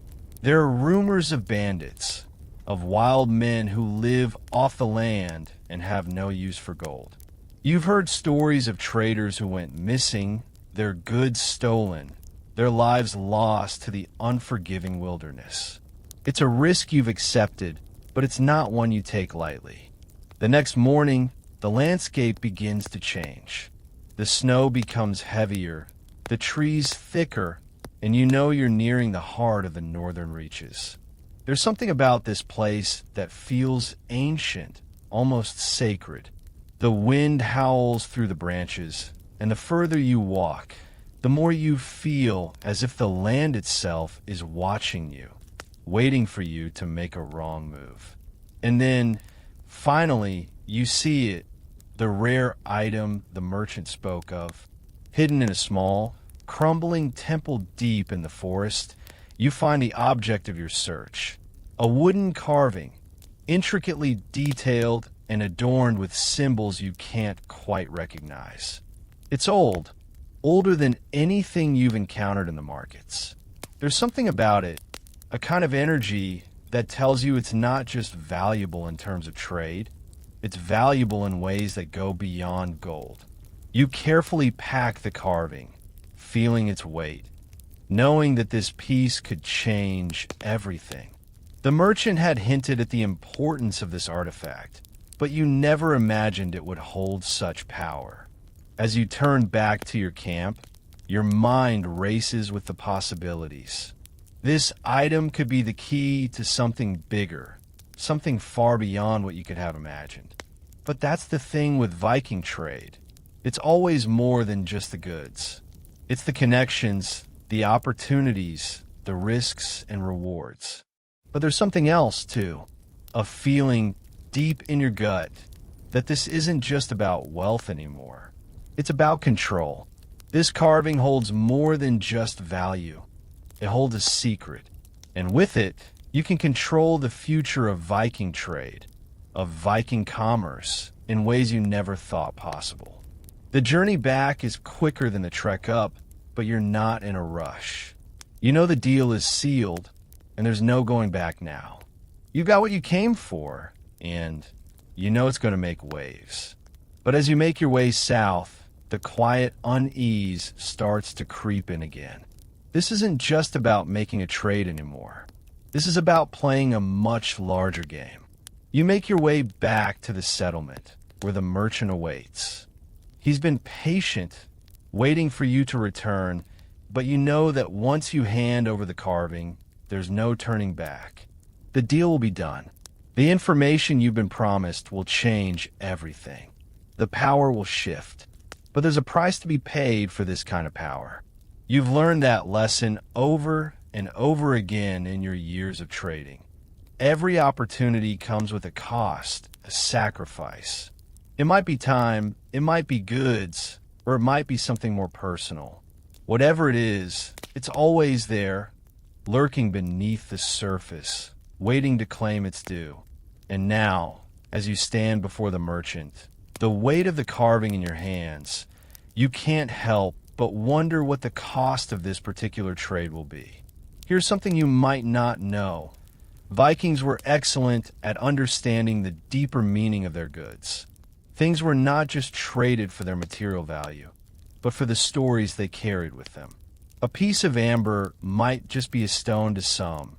There are rumors of bandits, of wild men who live off the land and have no use for gold. You've heard stories of traders who went missing, their goods stolen, their lives lost to the unforgiving wilderness. It's a risk you've accepted, but it's not one you take lightly. The next morning, the landscape begins to change. The snow becomes heavier, the trees thicker, and you know you're nearing the heart of the northern reaches. There's something about this place that feels ancient, almost sacred. The wind howls through the branches, and the further you walk, the more you feel as if the land itself is watching you, waiting for you to make a wrong move. And then, finally, you see it, the rare item the merchant spoke of. Hidden in a small, crumbling temple deep in the forest, you find the object of your search. A wooden carving, intricately detailed and adorned with symbols you can't quite recognize. It's old, older than anything you've encountered in the markets. There's something about it, a kind of energy that tells you it's not just valuable in terms of trade, it's valuable in ways that go beyond gold. You carefully pack the carving, feeling its weight, knowing that this piece could change everything. The merchant had hinted at the importance of this artifact, but you never imagined it would hold such power. As you turn back to your camp, Your mind races with the possibilities. This item could be the key to something bigger, something far beyond what you could have imagined. But that's the thing with Viking trade. It's always more than just the goods. It's the connections, the opportunities, the risks and rewards. But there's something else, too. A feeling deep in your gut that this isn't just about wealth anymore. It's about control. This carving holds more than just value. It holds a secret. And with it, you can control the future of Viking trade, of Viking commerce, in ways you never thought possible. The journey back is quicker than the trek up, but you're not in a rush. You know the deal is sealed, and there's no going back now. You got what you came for, and you know it's going to make waves. But as you make your way south, the quiet unease starts to creep in again. This isn't just about making a trade anymore. This is about playing a much larger game. You make your way back to the settlement, where the merchant awaits. He's been patient, waiting for you to return, but you know that once you hand over the carving, there's no turning back. The deal will be done. The information you've been promised will change everything. The power will shift. But there's a price to be paid for this kind of power. You've learned that lesson over and over again in your years of trading. Every opportunity comes with a cost, a sacrifice. It might be time, it might be goods, or it might be something more personal. Whatever it is, it's always there, lurking beneath the surface, waiting to claim its due. And now, as you stand before the merchant, the weight of the carving in your hands, you can't help but wonder what the cost of this particular trade will be. Here's something you might not know. Vikings were excellent at understanding the deeper meaning of their goods. Things were not just traded for their material value, but for the stories they carried with them. A piece of amber might just be a stone to some,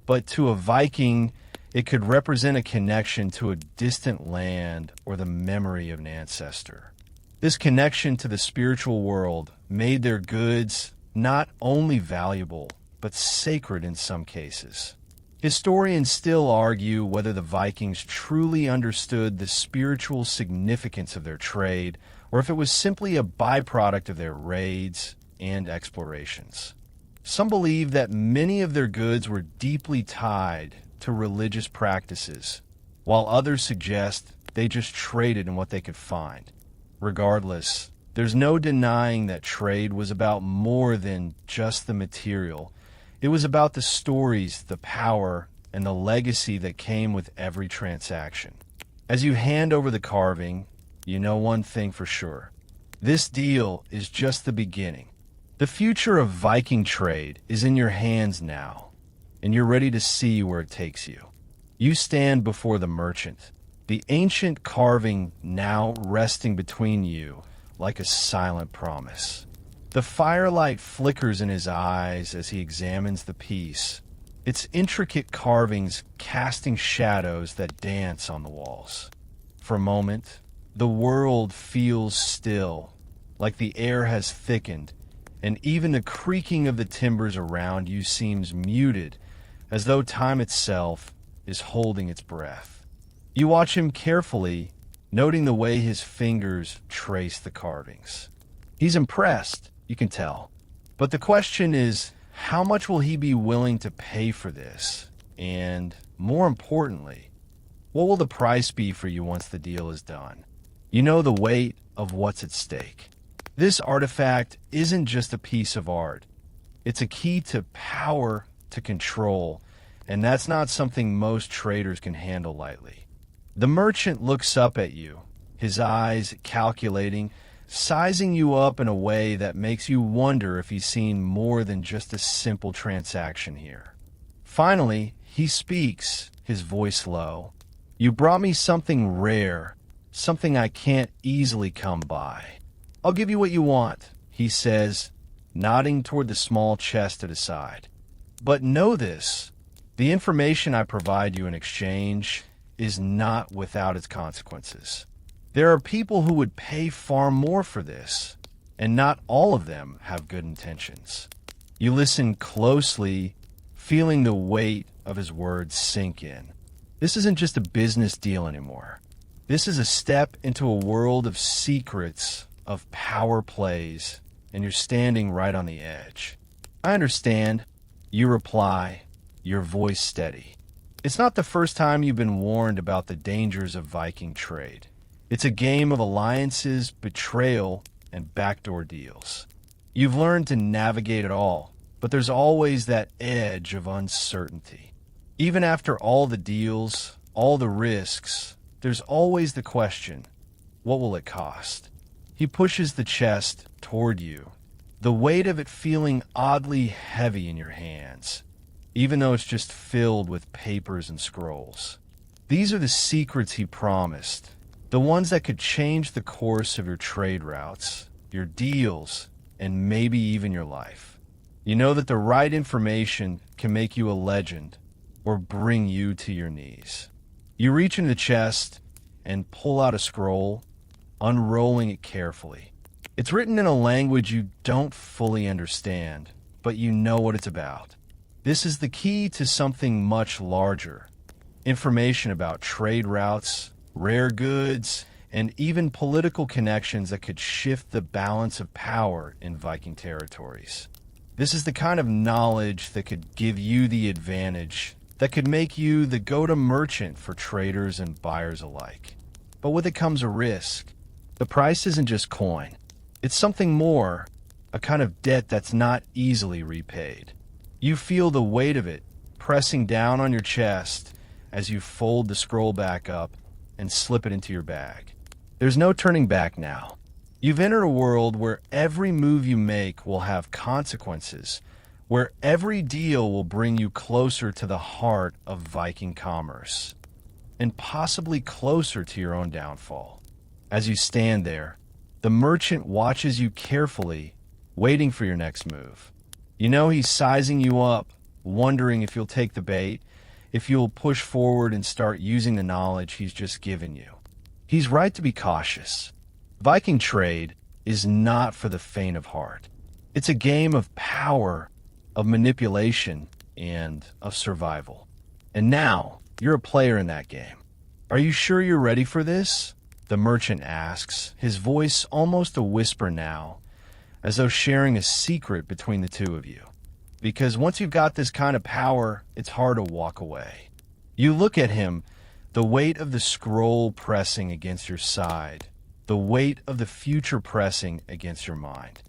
but to a Viking, it could represent a connection to a distant land or the memory of an ancestor. This connection to the spiritual world made their goods not only valuable, but sacred in some cases. Historians still argue whether the Vikings truly understood the spiritual significance of their trade, or if it was simply a byproduct of their raids and explorations. Some believe that many of their goods were deeply tied to religious practices, while others suggest they just traded in what they could find. Regardless, there's no denying that trade was about more than just the material. It was about the stories, the power, and the legacy that came with every transaction. As you hand over the carving, you know one thing for sure. This deal is just the beginning. The future of Viking trade is in your hands now, and you're ready to see where it takes you. You stand before the merchant, the ancient carving now resting between you like a silent promise. The firelight flickers in his eyes as he examines the piece, its intricate carvings casting shadows that dance on the walls. For a moment, the world feels still, like the air has thickened, and even the creaking of the timbers around you seems muted, as though time itself is holding its breath. You watch him carefully, noting the way his fingers trace the carvings. He's impressed, you can tell. But the question is, how much will he be willing to pay for this? And, more importantly, what will the price be for you once the deal is done? You know the weight of what's at stake. This artifact isn't just a piece of art. It's a key to power, to control, and that's not something most traders can handle lightly. The merchant looks up at you, his eyes calculating, sizing you up in a way that makes you wonder if he's seen more than just a simple transaction here. Finally, he speaks, his voice low. You brought me something rare, something I can't easily come by. I'll give you what you want, he says, nodding toward the small chest at his side. But know this, the information I provide you in exchange is not without its consequences. There are people who would pay far more for this, and not all of them have good intentions. You listen closely, feeling the weight of his words sink in. This isn't just a business deal anymore. This is a step into a world of secrets, of power plays, and you're standing right on the edge. I understand. You reply, your voice steady. It's not the first time you've been warned about the dangers of Viking trade. It's a game of alliances, betrayal, and backdoor deals. You've learned to navigate it all, but there's always that edge of uncertainty. Even after all the deals, all the risks, there's always the question, what will it cost? He pushes the chest toward you, the weight of it feeling oddly heavy in your hands, even though it's just filled with papers and scrolls. These are the secrets he promised, the ones that could change the course of your trade routes, your deals, and maybe even your life. You know that the right information can make you a legend or bring you to your knees. You reach into the chest and pull out a scroll, unrolling it carefully. It's written in a language you don't fully understand, but you know what it's about. This is the key to something much larger. Information about trade routes, rare goods, and even political connections that could shift the balance of power in Viking territories. This is the kind of knowledge that could give you the advantage, that could make you the go-to merchant for traders and buyers alike. But with it comes a risk. The price isn't just coin. It's something more, a kind of debt that's not easily repaid. You feel the weight of it pressing down on your chest as you fold the scroll back up and slip it into your bag. There's no turning back now. You've entered a world where every move you make will have consequences, where every deal will bring you closer to the heart of Viking commerce, and possibly closer to your own downfall. As you stand there, the merchant watches you carefully, waiting for your next move. You know he's sizing you up, wondering if you'll take the bait, if you'll push forward and start using the knowledge he's just given you. He's right to be cautious. Viking trade is not for the faint of heart. It's a game of power, of manipulation, and of survival. And now, you're a player in that game. Are you sure you're ready for this? The merchant asks, his voice almost a whisper now, as though sharing a secret between the two of you. Because once you've got this kind of power, it's hard to walk away. You look at him, the weight of the scroll pressing against your side, the weight of the future pressing against your mind.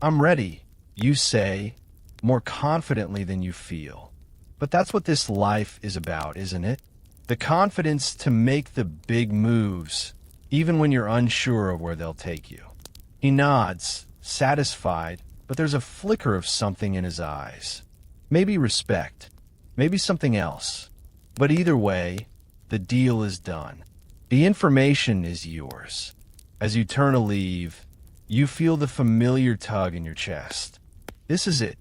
I'm ready, you say, more confidently than you feel. But that's what this life is about, isn't it? The confidence to make the big moves, even when you're unsure of where they'll take you. He nods, satisfied, but there's a flicker of something in his eyes. Maybe respect, maybe something else. But either way, the deal is done. The information is yours. As you turn to leave, you feel the familiar tug in your chest. This is it.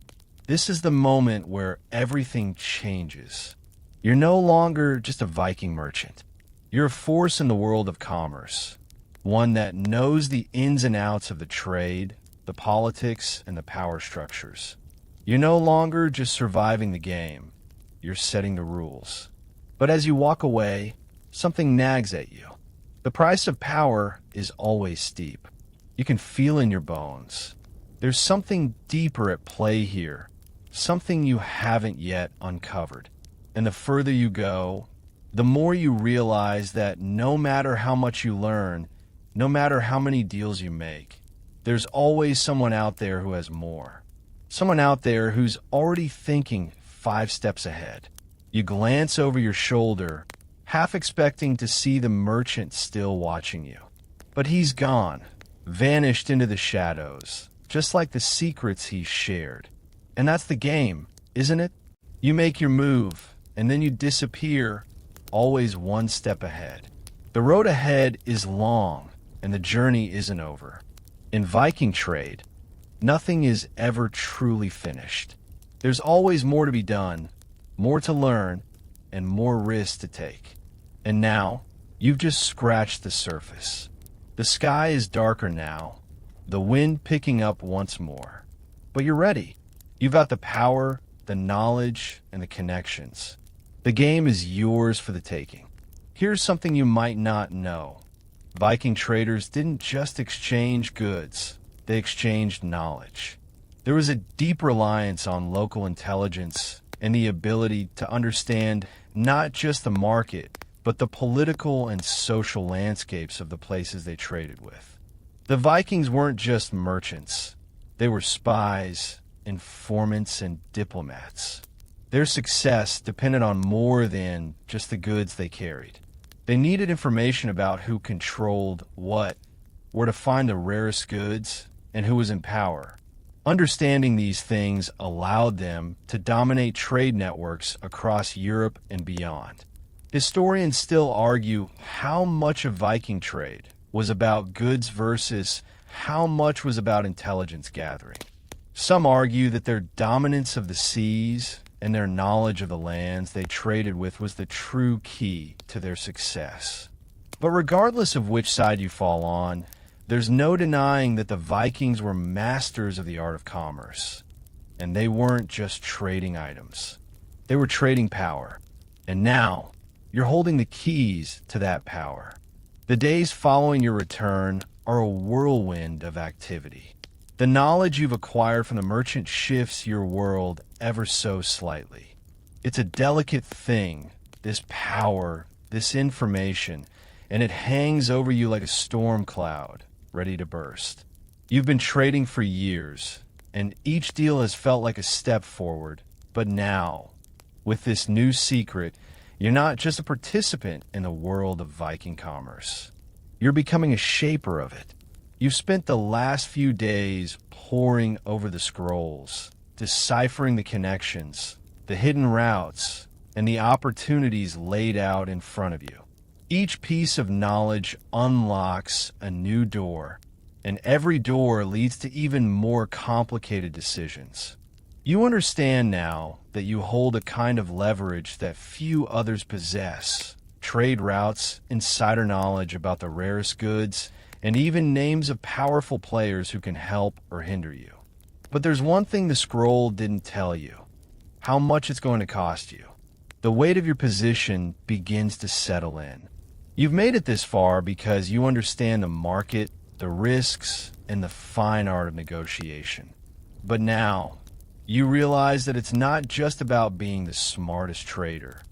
This is the moment where everything changes. You're no longer just a Viking merchant. You're a force in the world of commerce, one that knows the ins and outs of the trade, the politics, and the power structures. You're no longer just surviving the game. You're setting the rules. But as you walk away, something nags at you. The price of power is always steep. You can feel in your bones. There's something deeper at play here, something you haven't yet uncovered. And the further you go, the more you realize that no matter how much you learn, no matter how many deals you make, there's always someone out there who has more. Someone out there who's already thinking 5 steps ahead. You glance over your shoulder, half expecting to see the merchant still watching you. But he's gone, vanished into the shadows, just like the secrets he shared. And that's the game, isn't it? You make your move, and then you disappear, always one step ahead. The road ahead is long, and the journey isn't over. In Viking trade, nothing is ever truly finished. There's always more to be done, more to learn, and more risks to take. And now, you've just scratched the surface. The sky is darker now, the wind picking up once more. But you're ready. You've got the power, the knowledge, and the connections. The game is yours for the taking. Here's something you might not know. Viking traders didn't just exchange goods, they exchanged knowledge. There was a deep reliance on local intelligence and the ability to understand not just the market, but the political and social landscapes of the places they traded with. The Vikings weren't just merchants. They were spies, informants, and diplomats. Their success depended on more than just the goods they carried. They needed information about who controlled what, where to find the rarest goods, and who was in power. Understanding these things allowed them to dominate trade networks across Europe and beyond. Historians still argue how much of Viking trade was about goods versus how much was about intelligence gathering. Some argue that their dominance of the seas and their knowledge of the lands they traded with was the true key to their success. But regardless of which side you fall on, there's no denying that the Vikings were masters of the art of commerce. And they weren't just trading items. They were trading power. And now, you're holding the keys to that power. The days following your return are a whirlwind of activity. The knowledge you've acquired from the merchant shifts your world ever so slightly. It's a delicate thing, this power, this information, and it hangs over you like a storm cloud, ready to burst. You've been trading for years, and each deal has felt like a step forward. But now, with this new secret, you're not just a participant in the world of Viking commerce. You're becoming a shaper of it. You've spent the last few days poring over the scrolls, deciphering the connections, the hidden routes, and the opportunities laid out in front of you. Each piece of knowledge unlocks a new door, and every door leads to even more complicated decisions. You understand now that you hold a kind of leverage that few others possess. Trade routes, insider knowledge about the rarest goods, and even names of powerful players who can help or hinder you. But there's one thing the scroll didn't tell you: how much it's going to cost you. The weight of your position begins to settle in. You've made it this far because you understand the market, the risks, and the fine art of negotiation. But now, you realize that it's not just about being the smartest trader.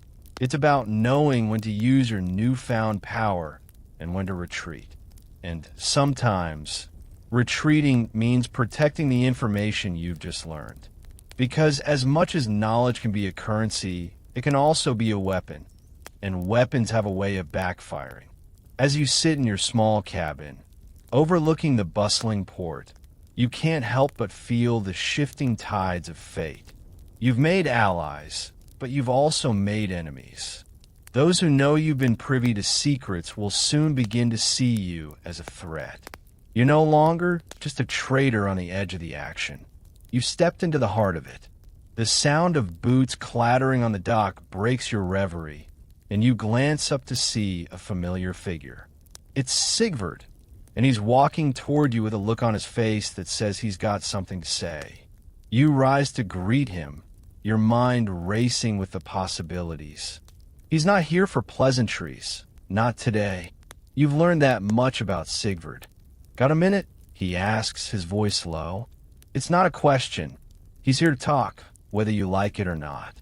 It's about knowing when to use your newfound power and when to retreat. And sometimes, retreating means protecting the information you've just learned. Because as much as knowledge can be a currency, it can also be a weapon. And weapons have a way of backfiring. As you sit in your small cabin, overlooking the bustling port, you can't help but feel the shifting tides of fate. You've made allies, but you've also made enemies. Those who know you've been privy to secrets will soon begin to see you as a threat. You're no longer just a trader on the edge of the action. You've stepped into the heart of it. The sound of boots clattering on the dock breaks your reverie, and you glance up to see a familiar figure. It's Sigvard, and he's walking toward you with a look on his face that says he's got something to say. You rise to greet him, your mind racing with the possibilities. He's not here for pleasantries, not today. You've learned that much about Sigvard. Got a minute? He asks, his voice low. It's not a question. He's here to talk, whether you like it or not.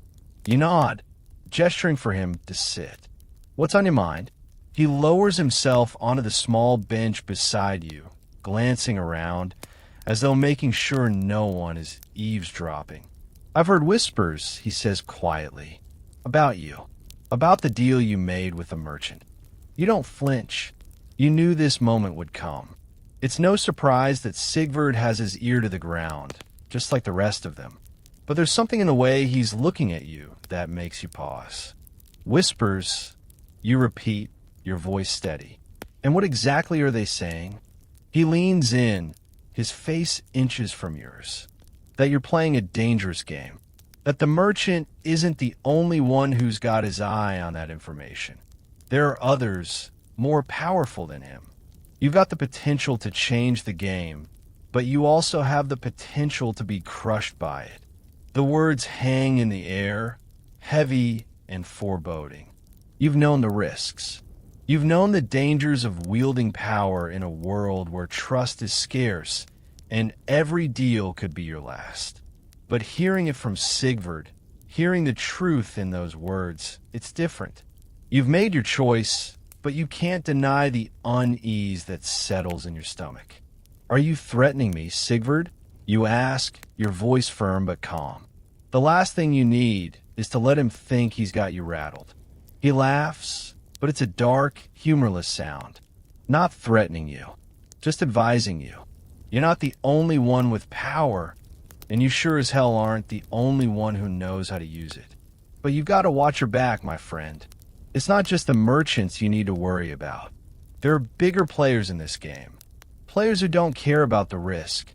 You nod, gesturing for him to sit. What's on your mind? He lowers himself onto the small bench beside you, glancing around, as though making sure no one is eavesdropping. I've heard whispers, he says quietly, about you, about the deal you made with the merchant. You don't flinch. You knew this moment would come. It's no surprise that Sigvard has his ear to the ground, just like the rest of them. But there's something in the way he's looking at you that makes you pause. Whispers, you repeat, your voice steady. And what exactly are they saying? He leans in, his face inches from yours. That you're playing a dangerous game. That the merchant isn't the only one who's got his eye on that information. There are others more powerful than him. You've got the potential to change the game, but you also have the potential to be crushed by it. The words hang in the air, heavy and foreboding. You've known the risks. You've known the dangers of wielding power in a world where trust is scarce and every deal could be your last. But hearing it from Sigvard, hearing the truth in those words, it's different. You've made your choice, but you can't deny the unease that settles in your stomach. Are you threatening me, Sigvard? You ask, your voice firm but calm. The last thing you need is to let him think he's got you rattled. He laughs, but it's a dark, humorless sound. Not threatening you, just advising you. You're not the only one with power, and you sure as hell aren't the only one who knows how to use it. But you've got to watch your back, my friend. It's not just the merchants you need to worry about. There are bigger players in this game. Players who don't care about the risk,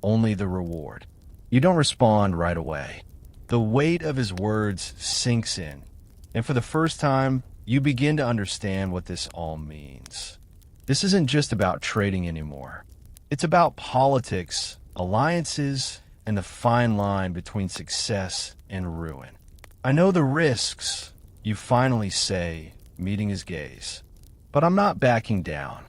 only the reward. You don't respond right away. The weight of his words sinks in, and for the first time, you begin to understand what this all means. This isn't just about trading anymore. It's about politics, alliances, and the fine line between success and ruin. I know the risks, you finally say, meeting his gaze. But I'm not backing down.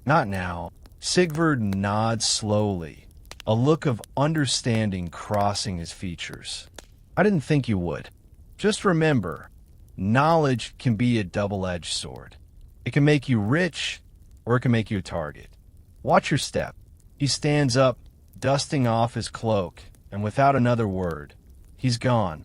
Not now. Sigvard nods slowly, a look of understanding crossing his features. I didn't think you would. Just remember, knowledge can be a double-edged sword. It can make you rich, or it can make you a target. Watch your step. He stands up, dusting off his cloak, and without another word, he's gone,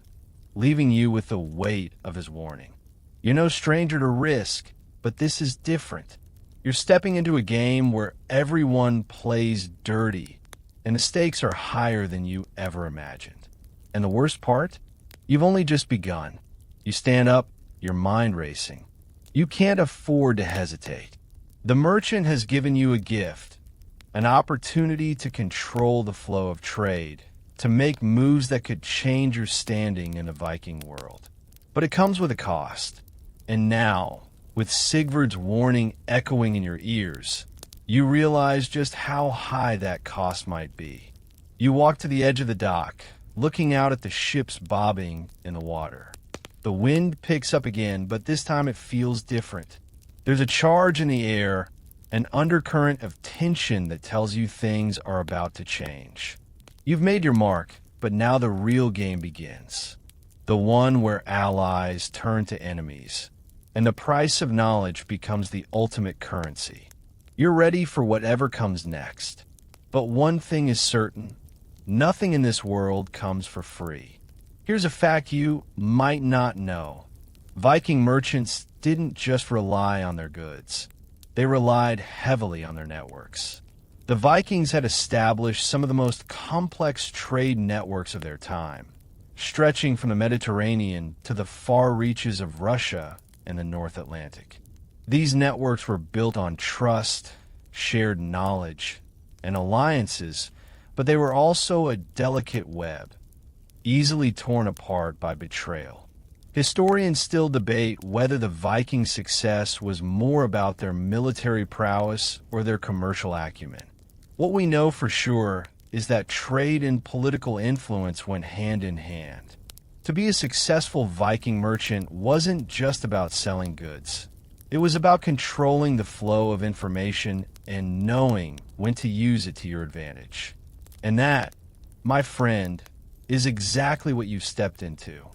leaving you with the weight of his warning. You're no stranger to risk, but this is different. You're stepping into a game where everyone plays dirty, and the stakes are higher than you ever imagined. And the worst part? You've only just begun. You stand up, your mind racing. You can't afford to hesitate. The merchant has given you a gift, an opportunity to control the flow of trade, to make moves that could change your standing in the Viking world. But it comes with a cost. And now, with Sigvard's warning echoing in your ears, you realize just how high that cost might be. You walk to the edge of the dock, looking out at the ships bobbing in the water. The wind picks up again, but this time it feels different. There's a charge in the air, an undercurrent of tension that tells you things are about to change. You've made your mark, but now the real game begins. The one where allies turn to enemies, and the price of knowledge becomes the ultimate currency. You're ready for whatever comes next. But one thing is certain, nothing in this world comes for free. Here's a fact you might not know. Viking merchants didn't just rely on their goods. They relied heavily on their networks. The Vikings had established some of the most complex trade networks of their time, stretching from the Mediterranean to the far reaches of Russia and the North Atlantic. These networks were built on trust, shared knowledge, and alliances, but they were also a delicate web, easily torn apart by betrayal. Historians still debate whether the Viking success was more about their military prowess or their commercial acumen. What we know for sure is that trade and political influence went hand in hand. To be a successful Viking merchant wasn't just about selling goods. It was about controlling the flow of information and knowing when to use it to your advantage. And that, my friend, is exactly what you've stepped into.